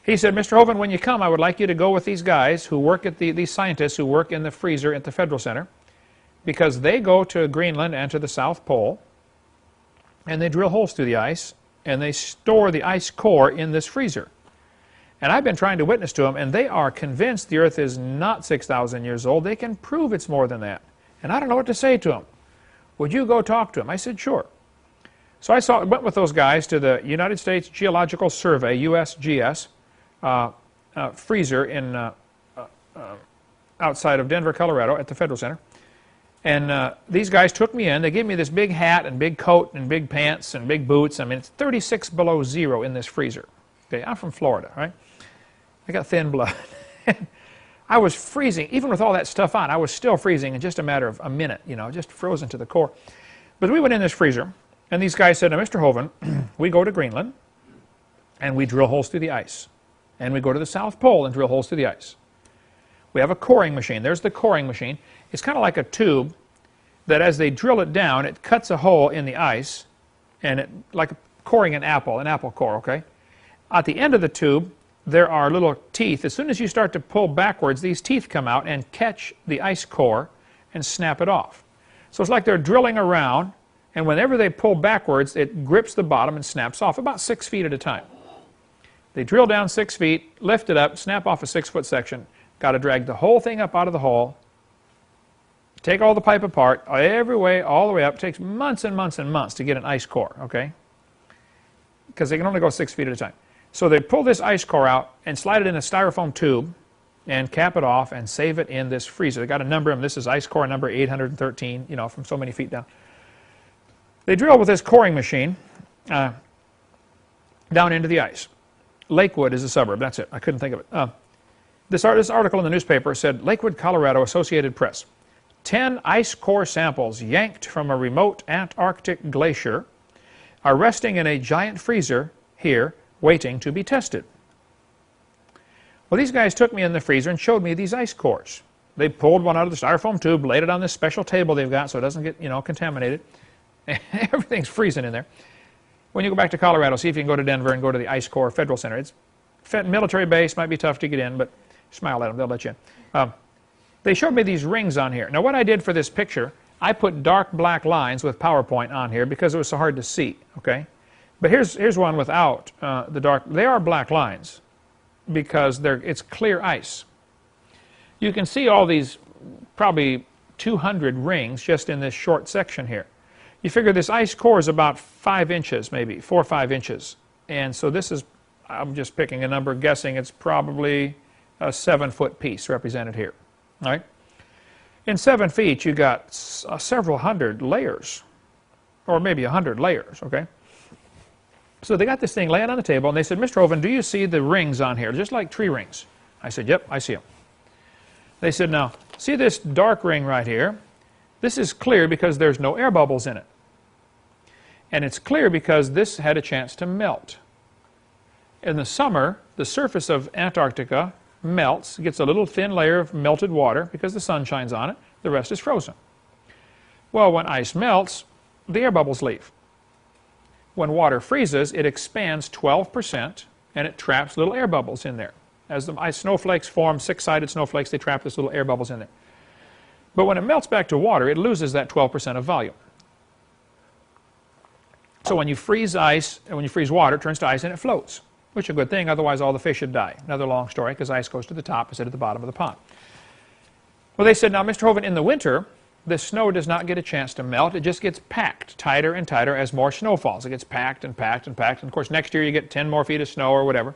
He said, Mr. Hovind, when you come, I would like you to go with these guys who work at these scientists who work in the freezer at the Federal Center, because they go to Greenland and to the South Pole, and they drill holes through the ice, and they store the ice core in this freezer. And I've been trying to witness to them, and they are convinced the earth is not 6,000 years old. They can prove it's more than that. And I don't know what to say to them. Would you go talk to them? I said, sure. So I went with those guys to the United States Geological Survey, USGS, freezer in outside of Denver, Colorado, at the Federal Center. And these guys took me in. They gave me this big hat and big coat and big pants and big boots. I mean, it's 36 below zero in this freezer. Okay, I'm from Florida, right? I got thin blood. I was freezing. Even with all that stuff on, I was still freezing in just a matter of a minute, you know, just frozen to the core. But we went in this freezer, and these guys said, now, Mr. Hovind, we go to Greenland, and we drill holes through the ice. And we go to the South Pole and drill holes through the ice. We have a coring machine. There's the coring machine. It's kind of like a tube that as they drill it down, it cuts a hole in the ice, and it, like coring an apple core, okay? At the end of the tube, there are little teeth. As soon as you start to pull backwards, these teeth come out and catch the ice core and snap it off. So it's like they're drilling around, and whenever they pull backwards, it grips the bottom and snaps off, about 6 feet at a time. They drill down 6 feet, lift it up, snap off a 6-foot section. Got to drag the whole thing up out of the hole, take all the pipe apart, every way, all the way up. It takes months and months and months to get an ice core, okay? Because they can only go 6 feet at a time. So they pull this ice core out and slide it in a styrofoam tube and cap it off and save it in this freezer. They got a number of them. This is ice core number 813, you know, from so many feet down. They drill with this coring machine down into the ice. Lakewood is a suburb. That's it. I couldn't think of it. This article in the newspaper said, Lakewood, Colorado, Associated Press. 10 ice core samples yanked from a remote Antarctic glacier are resting in a giant freezer here, waiting to be tested. Well, these guys took me in the freezer and showed me these ice cores. They pulled one out of the styrofoam tube, laid it on this special table they've got so it doesn't get, you know, contaminated. Everything's freezing in there. When you go back to Colorado, see if you can go to Denver and go to the Ice Core Federal Center. It's military base, might be tough to get in, but smile at them, they'll let you in. They showed me these rings on here. Now, what I did for this picture, I put dark black lines with PowerPoint on here because it was so hard to see, okay? But here's one without the dark. They are black lines because it's clear ice. You can see all these probably 200 rings just in this short section here. You figure this ice core is about 5 inches, maybe 4 or 5 inches. And so this is, I'm just picking a number, guessing it's probably a 7-foot piece represented here. All right? In 7 feet, you got several hundred layers, or maybe 100 layers, okay? So they got this thing laying on the table, and they said, Mr. Hovind, do you see the rings on here, just like tree rings? I said, yep, I see them. They said, now, see this dark ring right here? This is clear because there's no air bubbles in it. And it's clear because this had a chance to melt. In the summer, the surface of Antarctica melts, gets a little thin layer of melted water because the sun shines on it. The rest is frozen. Well, when ice melts, the air bubbles leave. When water freezes, it expands 12% and it traps little air bubbles in there. As the ice snowflakes form, 6-sided snowflakes, they trap this little air bubbles in there. But when it melts back to water, it loses that 12% of volume. So when you freeze ice, and when you freeze water, it turns to ice and it floats, which is a good thing, otherwise all the fish would die. Another long story, because ice goes to the top instead of the bottom of the pond. Well, they said, now, Mr. Hovind, in the winter, the snow does not get a chance to melt. It just gets packed tighter and tighter as more snow falls. It gets packed and packed and packed. And, of course, next year you get 10 more feet of snow or whatever.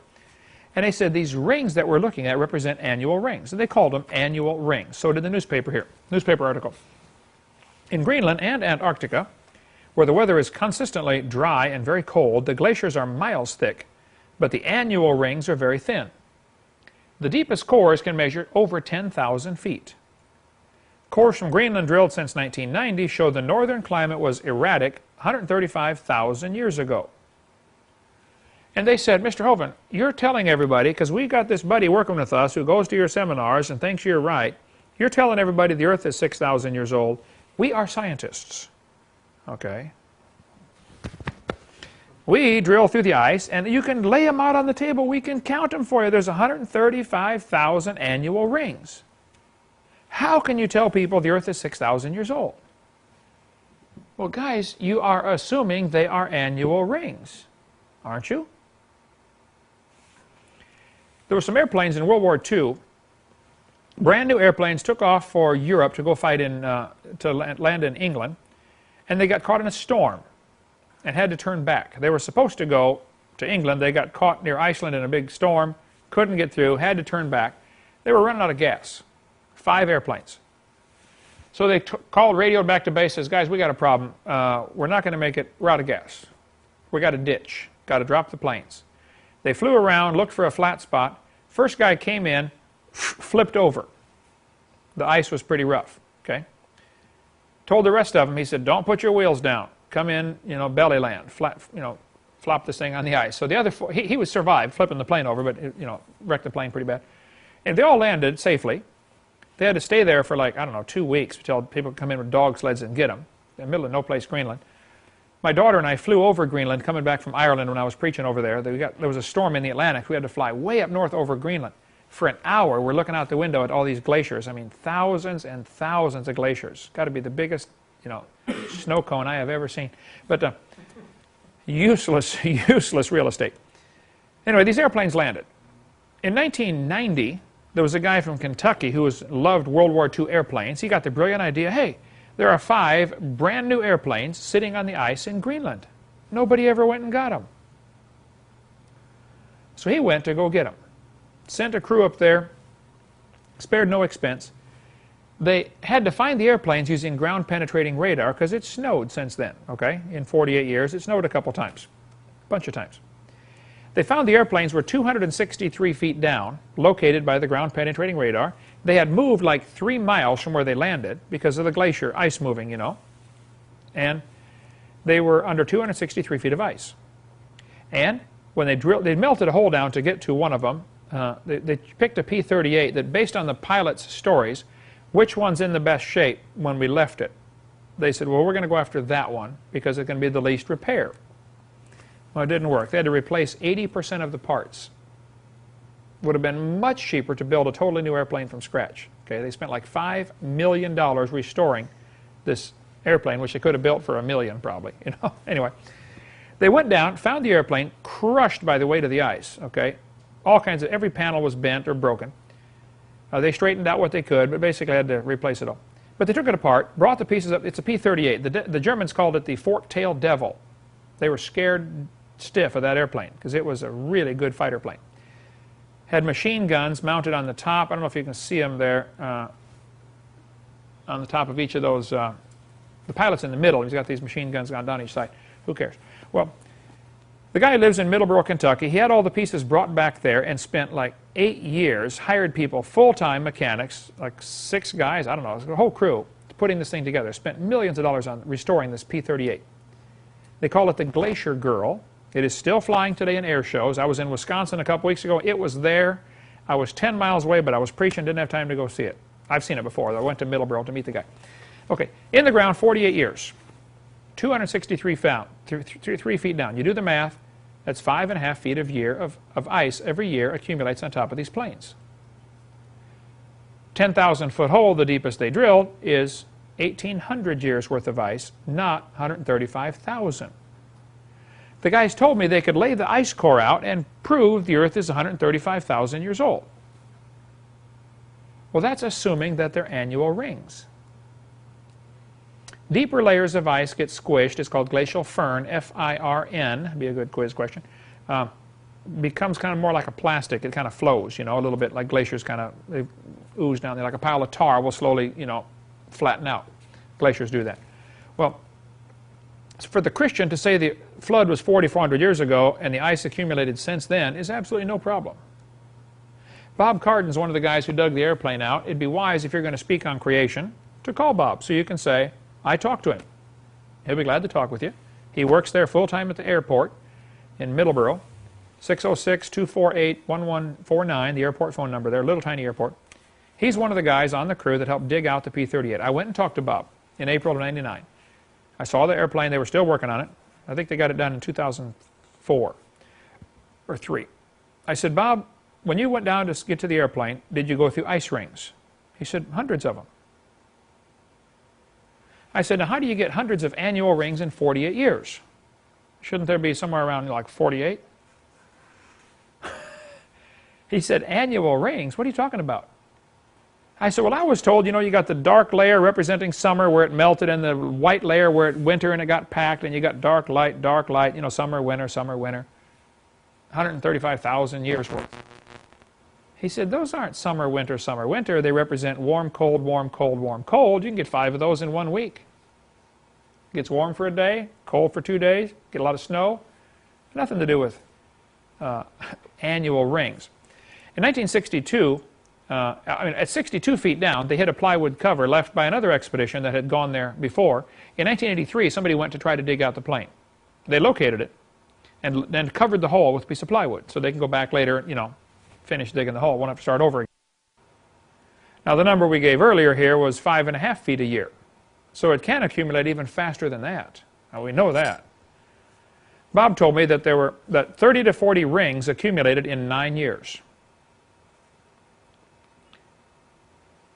And they said these rings that we're looking at represent annual rings. And they called them annual rings. So did the newspaper here. Newspaper article. In Greenland and Antarctica, where the weather is consistently dry and very cold, the glaciers are miles thick, but the annual rings are very thin. The deepest cores can measure over 10,000 feet. Cores from Greenland drilled since 1990 show the northern climate was erratic 135,000 years ago. And they said, Mr. Hovind, you're telling everybody, because we got this buddy working with us who goes to your seminars and thinks you're right, you're telling everybody the Earth is 6,000 years old. We are scientists. Okay. We drill through the ice, and you can lay them out on the table. We can count them for you. There's 135,000 annual rings. How can you tell people the Earth is 6,000 years old? Well, guys, you are assuming they are annual rings, aren't you? There were some airplanes in World War II. Brand new airplanes took off for Europe to go fight in, to land in England, and they got caught in a storm and had to turn back. They were supposed to go to England. They got caught near Iceland in a big storm, couldn't get through, had to turn back. They were running out of gas. 5 airplanes. So they called, radioed back to base, says, guys, we got a problem. We're not going to make it. We're out of gas. We got a ditch. Got to drop the planes. They flew around, looked for a flat spot. First guy came in, flipped over. The ice was pretty rough. Okay. Told the rest of them, he said, don't put your wheels down. Come in, belly land. Flat, flop this thing on the ice. So the other 4, he would survive flipping the plane over, but wrecked the plane pretty bad. And they all landed safely. They had to stay there for like, I don't know, 2 weeks until people come in with dog sleds and get them. In the middle of no place, Greenland. My daughter and I flew over Greenland, coming back from Ireland when I was preaching over there. There was a storm in the Atlantic. We had to fly way up north over Greenland. For an hour, we're looking out the window at all these glaciers. I mean, thousands and thousands of glaciers. Got to be the biggest, snow cone I have ever seen. But useless real estate. Anyway, these airplanes landed. In 1990, there was a guy from Kentucky who loved World War II airplanes. He got the brilliant idea, hey, there are 5 brand new airplanes sitting on the ice in Greenland. Nobody ever went and got them. So he went to go get them. Sent a crew up there, spared no expense. They had to find the airplanes using ground-penetrating radar because it snowed since then, okay? In 48 years, it snowed a couple times, a bunch of times. They found the airplanes were 263 feet down, located by the ground-penetrating radar. They had moved like 3 miles from where they landed because of the glacier ice moving, And they were under 263 feet of ice. And when they drilled, they melted a hole down to get to one of them. They picked a P-38 that, based on the pilot's stories, which one's in the best shape when we left it? They said, well, we're going to go after that one because it's going to be the least repair. Well, it didn't work. They had to replace 80% of the parts. Would have been much cheaper to build a totally new airplane from scratch. Okay, they spent like $5 million restoring this airplane, which they could have built for $1 million probably. Anyway, they went down, found the airplane, crushed by the weight of the ice. Okay, all kinds of, every panel was bent or broken. They straightened out what they could, but basically had to replace it all. But they took it apart, brought the pieces up. It's a P-38. The Germans called it the fork-tailed devil. They were scared stiff of that airplane because it was a really good fighter plane. Had machine guns mounted on the top. I don't know if you can see them there on the top of each of those. The pilot's in the middle. He's got these machine guns going down each side. Who cares? Well, the guy lives in Middleborough, Kentucky. He had all the pieces brought back there and spent like 8 years, hired people, full-time mechanics, like 6 guys, I don't know, the whole crew, putting this thing together. Spent millions of dollars on restoring this P-38. They call it the Glacier Girl. It is still flying today in air shows. I was in Wisconsin a couple weeks ago. It was there. I was 10 miles away, but I was preaching, didn't have time to go see it. I've seen it before. I went to Middleborough to meet the guy. Okay, in the ground, 48 years. 263 feet down. You do the math. That's 5.5 feet of ice every year accumulates on top of these planes. 10,000-foot hole, the deepest they drilled, is 1,800 years worth of ice, not 135,000. The guys told me they could lay the ice core out and prove the Earth is 135,000 years old. Well, that's assuming that they're annual rings. Deeper layers of ice get squished. It's called glacial firn, F-I-R-N. Be a good quiz question. Becomes kind of more like a plastic. It kind of flows, you know, a little bit like glaciers kind of they ooze down there. Like a pile of tar will slowly, you know, flatten out. Glaciers do that. Well, for the Christian to say the flood was 4,400 years ago and the ice accumulated since then is absolutely no problem. Bob Cardin's one of the guys who dug the airplane out. It'd be wise if you're going to speak on creation to call Bob so you can say, I talked to him. He'll be glad to talk with you. He works there full-time at the airport in Middleborough. 606-248-1149, the airport phone number there, little tiny airport. He's one of the guys on the crew that helped dig out the P-38. I went and talked to Bob in April of '99. I saw the airplane. They were still working on it. I think they got it done in 2004 or 3. I said, Bob, when you went down to get to the airplane, did you go through ice rings? He said, hundreds of them. I said, now how do you get hundreds of annual rings in 48 years? Shouldn't there be somewhere around like 48? He said, annual rings? What are you talking about? I said, well, I was told, you know, you got the dark layer representing summer where it melted and the white layer where it winter and it got packed, and you got dark, light, you know, summer, winter, summer, winter. 135,000 years worth. He said, those aren't summer, winter, summer, winter. They represent warm, cold, warm, cold, warm, cold. You can get 5 of those in 1 week. It gets warm for a day, cold for 2 days, get a lot of snow. Nothing to do with annual rings. In 1962, at 62 feet down, they hit a plywood cover left by another expedition that had gone there before. In 1983, somebody went to try to dig out the plane. They located it and then covered the hole with a piece of plywood so they can go back later, you know, finish digging the hole, won't have to start over again. Now the number we gave earlier here was 5.5 feet a year. So it can accumulate even faster than that. Now we know that. Bob told me that there were 30 to 40 rings accumulated in 9 years.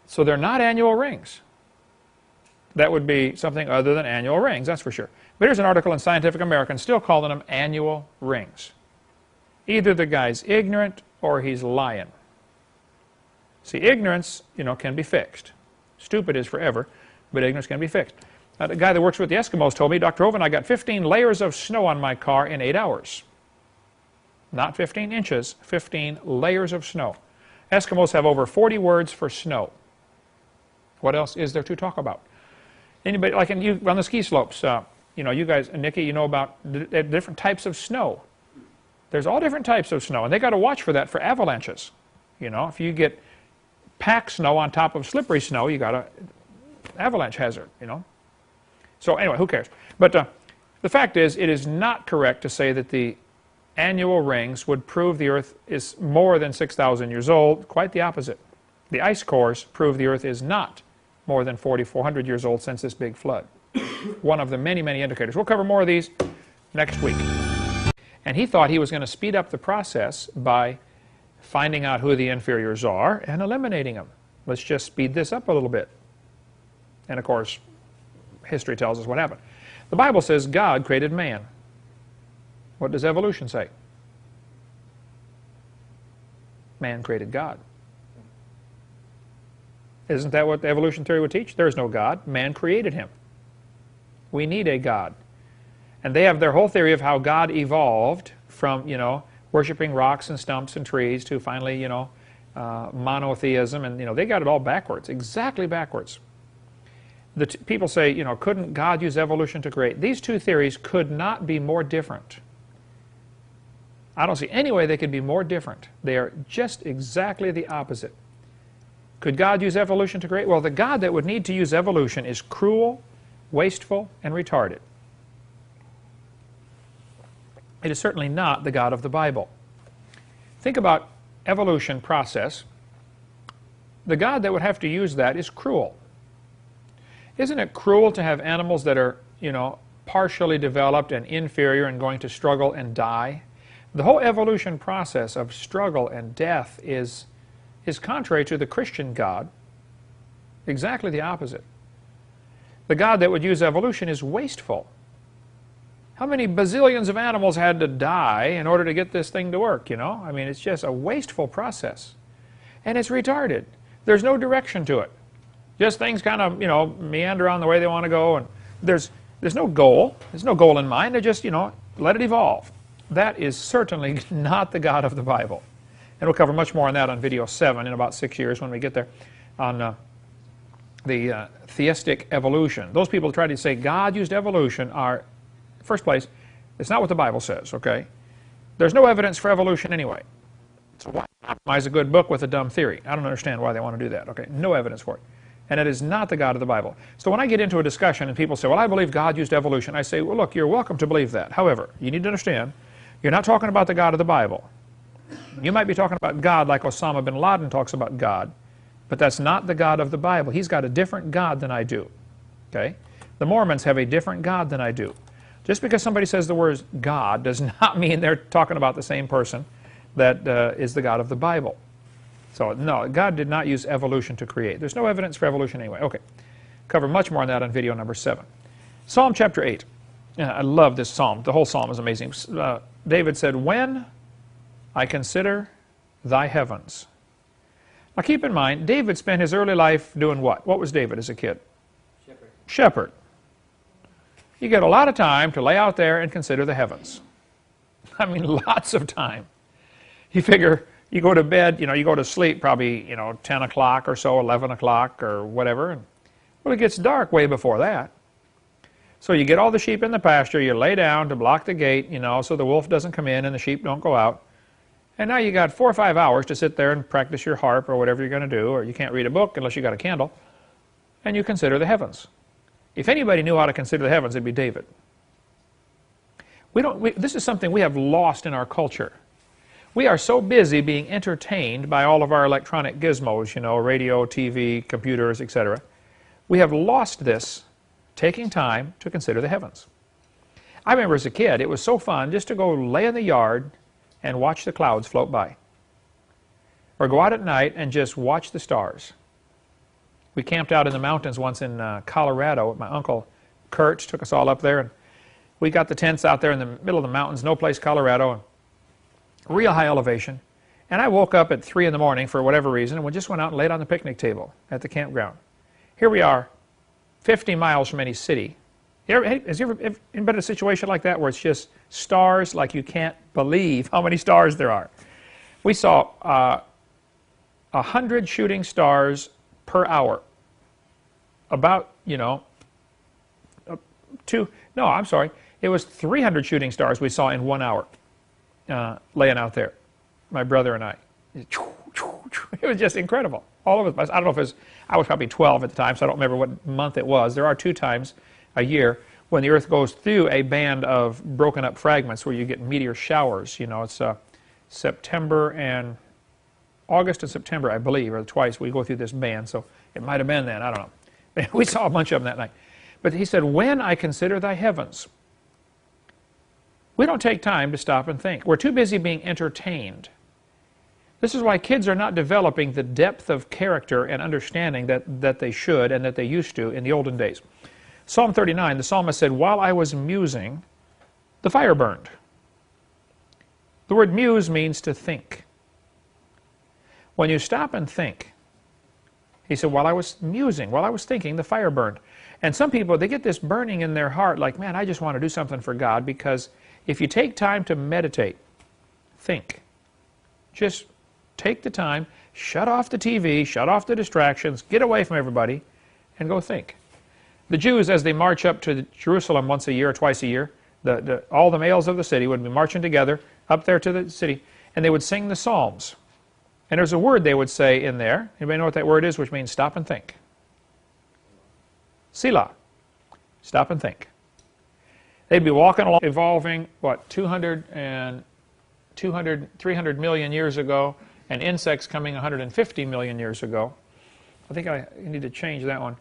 So they're not annual rings. That would be something other than annual rings, that's for sure. But here's an article in Scientific American still calling them annual rings. Either the guy's ignorant or he's lying. See, ignorance, you know, can be fixed. Stupid is forever, but ignorance can be fixed. The guy that works with the Eskimos told me, Dr. Hovind, I got 15 layers of snow on my car in 8 hours. Not 15 inches, 15 layers of snow. Eskimos have over 40 words for snow. What else is there to talk about? Anybody, like on the ski slopes, you know, you guys, and Nikki, you know about the different types of snow. There's all different types of snow, and they got to watch for that for avalanches. You know, if you get packed snow on top of slippery snow, you got an avalanche hazard, you know. So anyway, who cares? But the fact is, it is not correct to say that the annual rings would prove the Earth is more than 6,000 years old. Quite the opposite. The ice cores prove the Earth is not more than 4,400 years old since this big flood. One of the many, many indicators. We'll cover more of these next week. And he thought he was going to speed up the process by finding out who the inferiors are and eliminating them. Let's just speed this up a little bit. And of course, history tells us what happened. The Bible says God created man. What does evolution say? Man created God. Isn't that what the evolution theory would teach? There is no God. Man created him. We need a God. And they have their whole theory of how God evolved from, worshiping rocks and stumps and trees to finally, monotheism. And, they got it all backwards, exactly backwards. People say, couldn't God use evolution to create? These two theories could not be more different. I don't see any way they could be more different. They are just exactly the opposite. Could God use evolution to create? Well, the God that would need to use evolution is cruel, wasteful, and retarded. It is certainly not the God of the Bible. Think about evolution process. The God that would have to use that is cruel. Isn't it cruel to have animals that are, partially developed and inferior and going to struggle and die? The whole evolution process of struggle and death is contrary to the Christian God. Exactly the opposite. The God that would use evolution is wasteful. How many bazillions of animals had to die in order to get this thing to work, I mean, it's just a wasteful process. And it's retarded. There's no direction to it. Just things kind of, meander on the way they want to go, and there's no goal. There's no goal in mind. They're just, let it evolve. That is certainly not the God of the Bible. And we'll cover much more on that on video 7 in about 6 years when we get there on the theistic evolution. Those people try to say God used evolution are, first place, it's not what the Bible says, okay? There's no evidence for evolution anyway. So why compromise a good book with a dumb theory? I don't understand why they want to do that, okay? No evidence for it. And it is not the God of the Bible. So when I get into a discussion and people say, well, I believe God used evolution, I say, well, look, you're welcome to believe that. However, you need to understand, you're not talking about the God of the Bible. You might be talking about God like Osama bin Laden talks about God, but that's not the God of the Bible. He's got a different God than I do, okay? The Mormons have a different God than I do. Just because somebody says the word God does not mean they're talking about the same person that is the God of the Bible. So, no, God did not use evolution to create. There's no evidence for evolution anyway. Okay, cover much more on that on video number 7. Psalm chapter 8. I love this psalm. The whole psalm is amazing. David said, when I consider thy heavens. Now keep in mind, David spent his early life doing what? What was David as a kid? Shepherd. Shepherd. You get a lot of time to lay out there and consider the heavens. I mean, lots of time. You figure, you go to bed, you go to sleep probably, 10 o'clock or so, 11 o'clock or whatever. And, well, it gets dark way before that. So you get all the sheep in the pasture, you lay down to block the gate, so the wolf doesn't come in and the sheep don't go out. And now you got 4 or 5 hours to sit there and practice your harp or whatever you're going to do, or you can't read a book unless you got a candle, and you consider the heavens. If anybody knew how to consider the heavens, it'd be David. This is something we have lost in our culture. We are so busy being entertained by all of our electronic gizmos, radio, TV, computers, etc. We have lost this, taking time to consider the heavens. I remember as a kid, it was so fun just to go lay in the yard and watch the clouds float by. Or go out at night and just watch the stars. We camped out in the mountains once in Colorado. My uncle Kurt took us all up there, and we got the tents out there in the middle of the mountains, no place, Colorado, real high elevation. And I woke up at 3 in the morning for whatever reason, and we just went out and laid on the picnic table at the campground. Here we are, 50 miles from any city. Has you ever been in a situation like that where it's just stars like you can't believe how many stars there are? We saw 100 shooting stars per hour. About, it was 300 shooting stars we saw in 1 hour laying out there, my brother and I. It was just incredible. All of us, I don't know if it was, I was probably 12 at the time, so I don't remember what month it was. There are 2 times a year when the Earth goes through a band of broken up fragments where you get meteor showers. It's September and August and September, I believe, or twice we go through this band, so it might have been then, I don't know. We saw a bunch of them that night. But he said, when I consider thy heavens. We don't take time to stop and think. We're too busy being entertained. This is why kids are not developing the depth of character and understanding that they should and that they used to in the olden days. Psalm 39, the psalmist said, while I was musing, the fire burned. The word muse means to think. When you stop and think, He said, while I was musing, while I was thinking, the fire burned. And some people, they get this burning in their heart like, man, I just want to do something for God, because if you take time to meditate, think. Just take the time, shut off the TV, shut off the distractions, get away from everybody, and go think. The Jews, as they march up to Jerusalem once a year or twice a year, all the males of the city would be marching together up there to the city, and they would sing the Psalms. And there's a word they would say in there. Anybody know what that word is? Which means stop and think. Selah. Stop and think. They'd be walking along, evolving, what, 300 million years ago, and insects coming 150 million years ago. I think I need to change that one.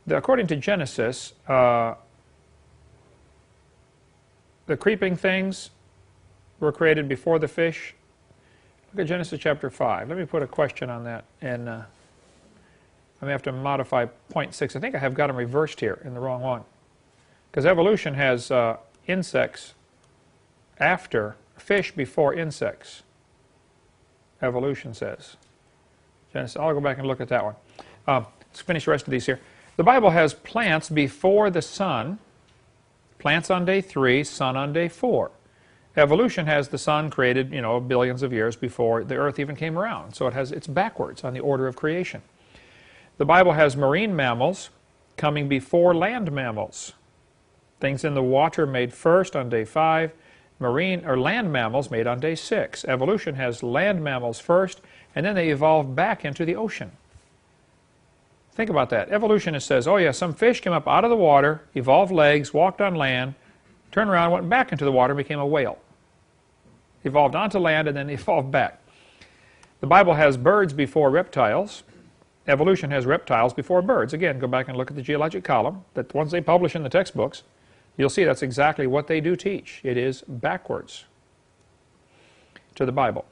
According to Genesis, the creeping things were created before the fish. Look at Genesis chapter 5. Let me put a question on that, and I may have to modify point 6. I think I have got them reversed here in the wrong one. Because evolution has insects after, fish before insects. Evolution says. Genesis, I'll go back and look at that one. Let's finish the rest of these here. The Bible has plants before the sun. Plants on day 3, sun on day 4. Evolution has the sun created, billions of years before the earth even came around. So it's backwards on the order of creation. The Bible has marine mammals coming before land mammals. Things in the water made first on day 5. Marine or land mammals made on day 6. Evolution has land mammals first, and then they evolve back into the ocean. Think about that. Evolutionist says, oh yeah, some fish came up out of the water, evolved legs, walked on land, turned around, went back into the water, and became a whale. Evolved onto land and then evolved back. The Bible has birds before reptiles. Evolution has reptiles before birds. Again, go back and look at the geologic column, the ones they publish in the textbooks. You'll see that's exactly what they do teach. It is backwards to the Bible.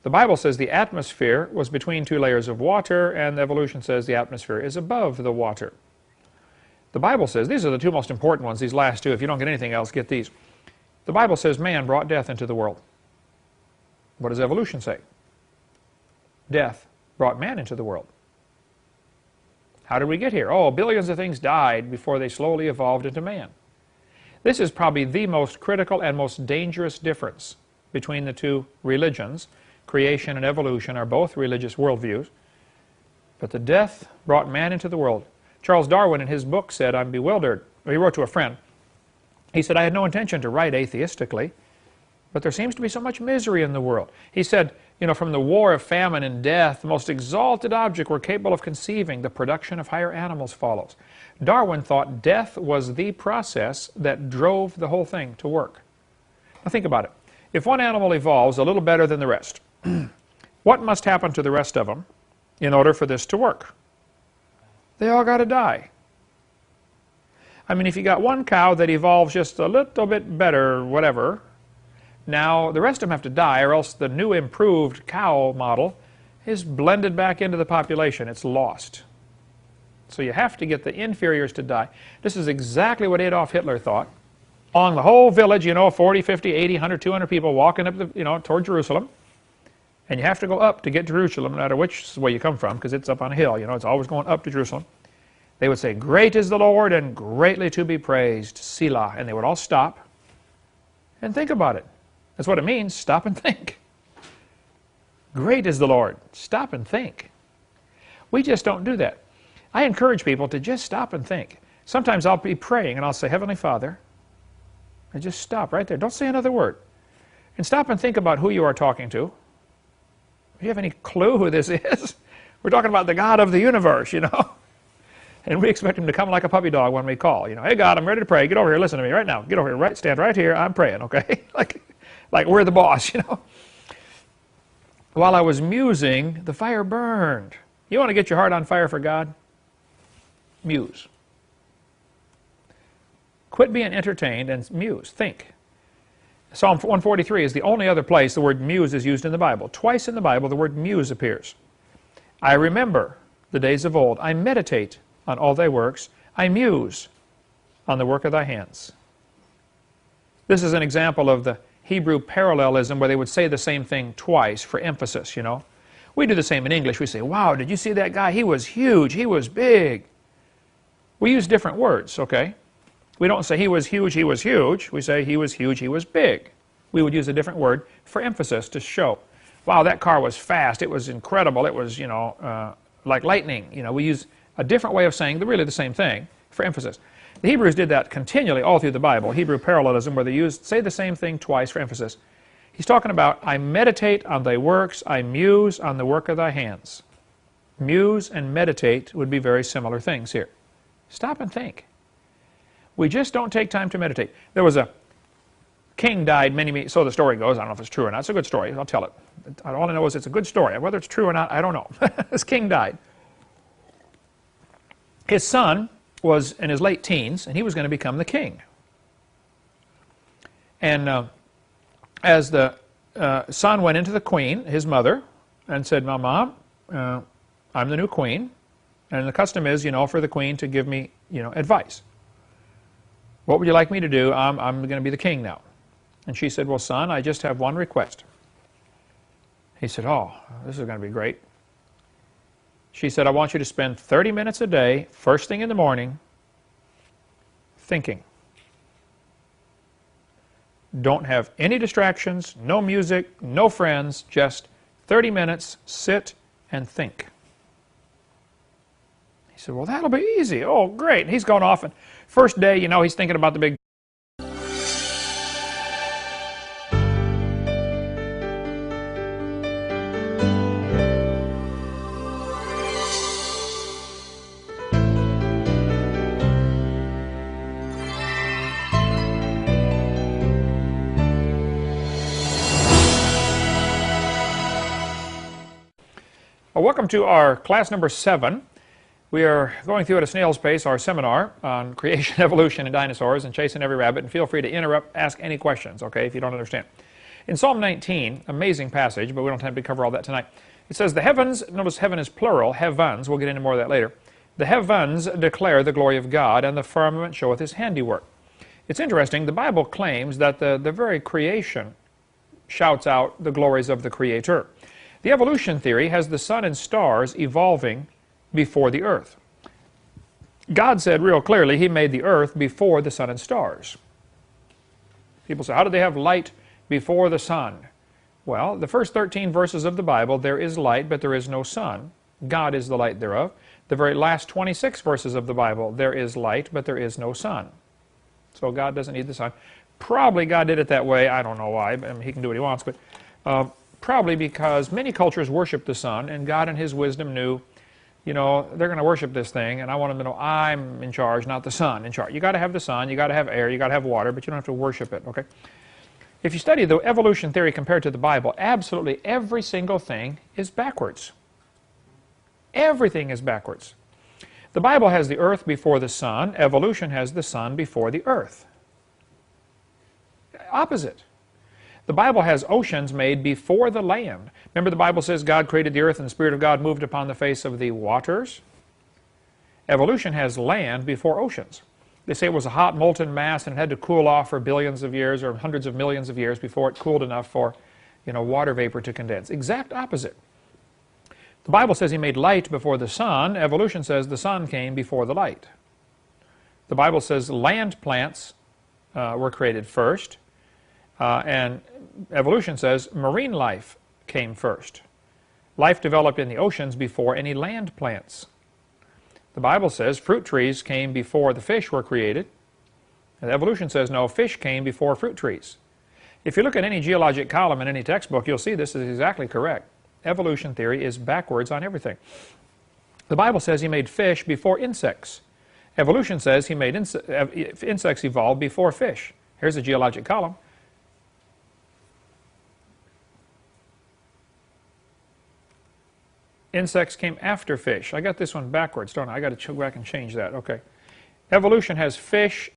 The Bible says the atmosphere was between 2 layers of water, and evolution says the atmosphere is above the water. The Bible says, these are the 2 most important ones, these last 2. If you don't get anything else, get these. The Bible says man brought death into the world. What does evolution say? Death brought man into the world. How did we get here? Oh, billions of things died before they slowly evolved into man. This is probably the most critical and most dangerous difference between the 2 religions. Creation and evolution are both religious worldviews. But the death brought man into the world. Charles Darwin in his book said, I'm bewildered. He wrote to a friend. He said, I had no intention to write atheistically, but there seems to be so much misery in the world. He said, from the war of famine and death, the most exalted object we're capable of conceiving, the production of higher animals follows. Darwin thought death was the process that drove the whole thing to work. Now think about it. If one animal evolves a little better than the rest, what must happen to the rest of them in order for this to work? They all got to die. I mean, if you got one cow that evolves just a little bit better, whatever, now the rest of them have to die, or else the new improved cow model is blended back into the population. It's lost. So you have to get the inferiors to die. This is exactly what Adolf Hitler thought. Along the whole village, 40, 50, 80, 100, 200 people walking up, toward Jerusalem. And you have to go up to get to Jerusalem, no matter which way you come from, because it's up on a hill. It's always going up to Jerusalem. They would say, great is the Lord and greatly to be praised, Selah. And they would all stop and think about it. That's what it means, stop and think. Great is the Lord. Stop and think. We just don't do that. I encourage people to just stop and think. Sometimes I'll be praying and I'll say, Heavenly Father, and just stop right there. Don't say another word. And stop and think about who you are talking to. Do you have any clue who this is? We're talking about the God of the universe, And we expect him to come like a puppy dog when we call. Hey God, I'm ready to pray. Get over here, listen to me right now. Get over here, stand right here, I'm praying, okay? like we're the boss, While I was musing, the fire burned. You want to get your heart on fire for God? Muse. Quit being entertained and muse. Think. Psalm 143 is the only other place the word muse is used in the Bible. Twice in the Bible the word muse appears. I remember the days of old. I meditate on all thy works. I muse on the work of thy hands. This is an example of the Hebrew parallelism where they would say the same thing twice for emphasis, We do the same in English. We say, wow, did you see that guy? He was huge. He was big. We use different words, okay? We don't say he was huge, he was huge. We say he was huge, he was big. We would use a different word for emphasis to show, wow, that car was fast. It was incredible. It was, like lightning. We use a different way of saying really the same thing for emphasis. The Hebrews did that continually all through the Bible, Hebrew parallelism, where they say the same thing twice for emphasis. He's talking about, I meditate on thy works, I muse on the work of thy hands. Muse and meditate would be very similar things here. Stop and think. We just don't take time to meditate. There was a king died so the story goes. I don't know if it's true or not. It's a good story. I'll tell it. All I know is it's a good story. Whether it's true or not, I don't know. This king died. His son was in his late teens, and he was going to become the king. And as the son went into the queen, his mother, and said, Mom, I'm the new queen, and the custom is, for the queen to give me, advice. What would you like me to do? I'm going to be the king now. And she said, well, son, I just have one request. He said, oh, this is going to be great. She said, I want you to spend 30 minutes a day, first thing in the morning, thinking. Don't have any distractions, no music, no friends, just 30 minutes, sit and think. He said, well, that'll be easy. Oh, great. He's going off, and first day, he's thinking about the big. Well, welcome to our class number 7. We are going through at a snail's pace our seminar on creation, evolution, and dinosaurs, and chasing every rabbit. And feel free to interrupt, ask any questions, okay, if you don't understand. In Psalm 19, amazing passage, but we don't have to cover all that tonight. It says, the heavens, notice heaven is plural, heavens, we'll get into more of that later. The heavens declare the glory of God, and the firmament showeth his handiwork. It's interesting, the Bible claims that the very creation shouts out the glories of the Creator. The evolution theory has the sun and stars evolving before the earth. God said real clearly he made the earth before the sun and stars. People say, how did they have light before the sun? Well, the first 13 verses of the Bible, there is light, but there is no sun. God is the light thereof. The very last 26 verses of the Bible, there is light, but there is no sun. So God doesn't need the sun. Probably God did it that way. I don't know why. He can do what he wants, but probably because many cultures worship the sun, and God in his wisdom knew, they're going to worship this thing, and I want them to know I'm in charge, not the sun in charge. You got to have the sun, you got to have air, you got to have water, but you don't have to worship it, okay? If you study the evolution theory compared to the Bible, absolutely every single thing is backwards. Everything is backwards. The Bible has the earth before the sun, evolution has the sun before the earth. Opposite. The Bible has oceans made before the land. Remember the Bible says God created the earth and the Spirit of God moved upon the face of the waters? Evolution has land before oceans. They say it was a hot molten mass and it had to cool off for billions of years or hundreds of millions of years before it cooled enough for water vapor to condense. Exact opposite. The Bible says he made light before the sun. Evolution says the sun came before the light. The Bible says land plants were created first. And evolution says marine life came first. Life developed in the oceans before any land plants. The Bible says fruit trees came before the fish were created. And evolution says no, fish came before fruit trees. If you look at any geologic column in any textbook, you'll see this is exactly correct. Evolution theory is backwards on everything. The Bible says he made fish before insects. Evolution says he made insects evolve before fish. Here's a geologic column. Insects came after fish. I got this one backwards, don't I? I got to go back and change that. Okay. Evolution has fish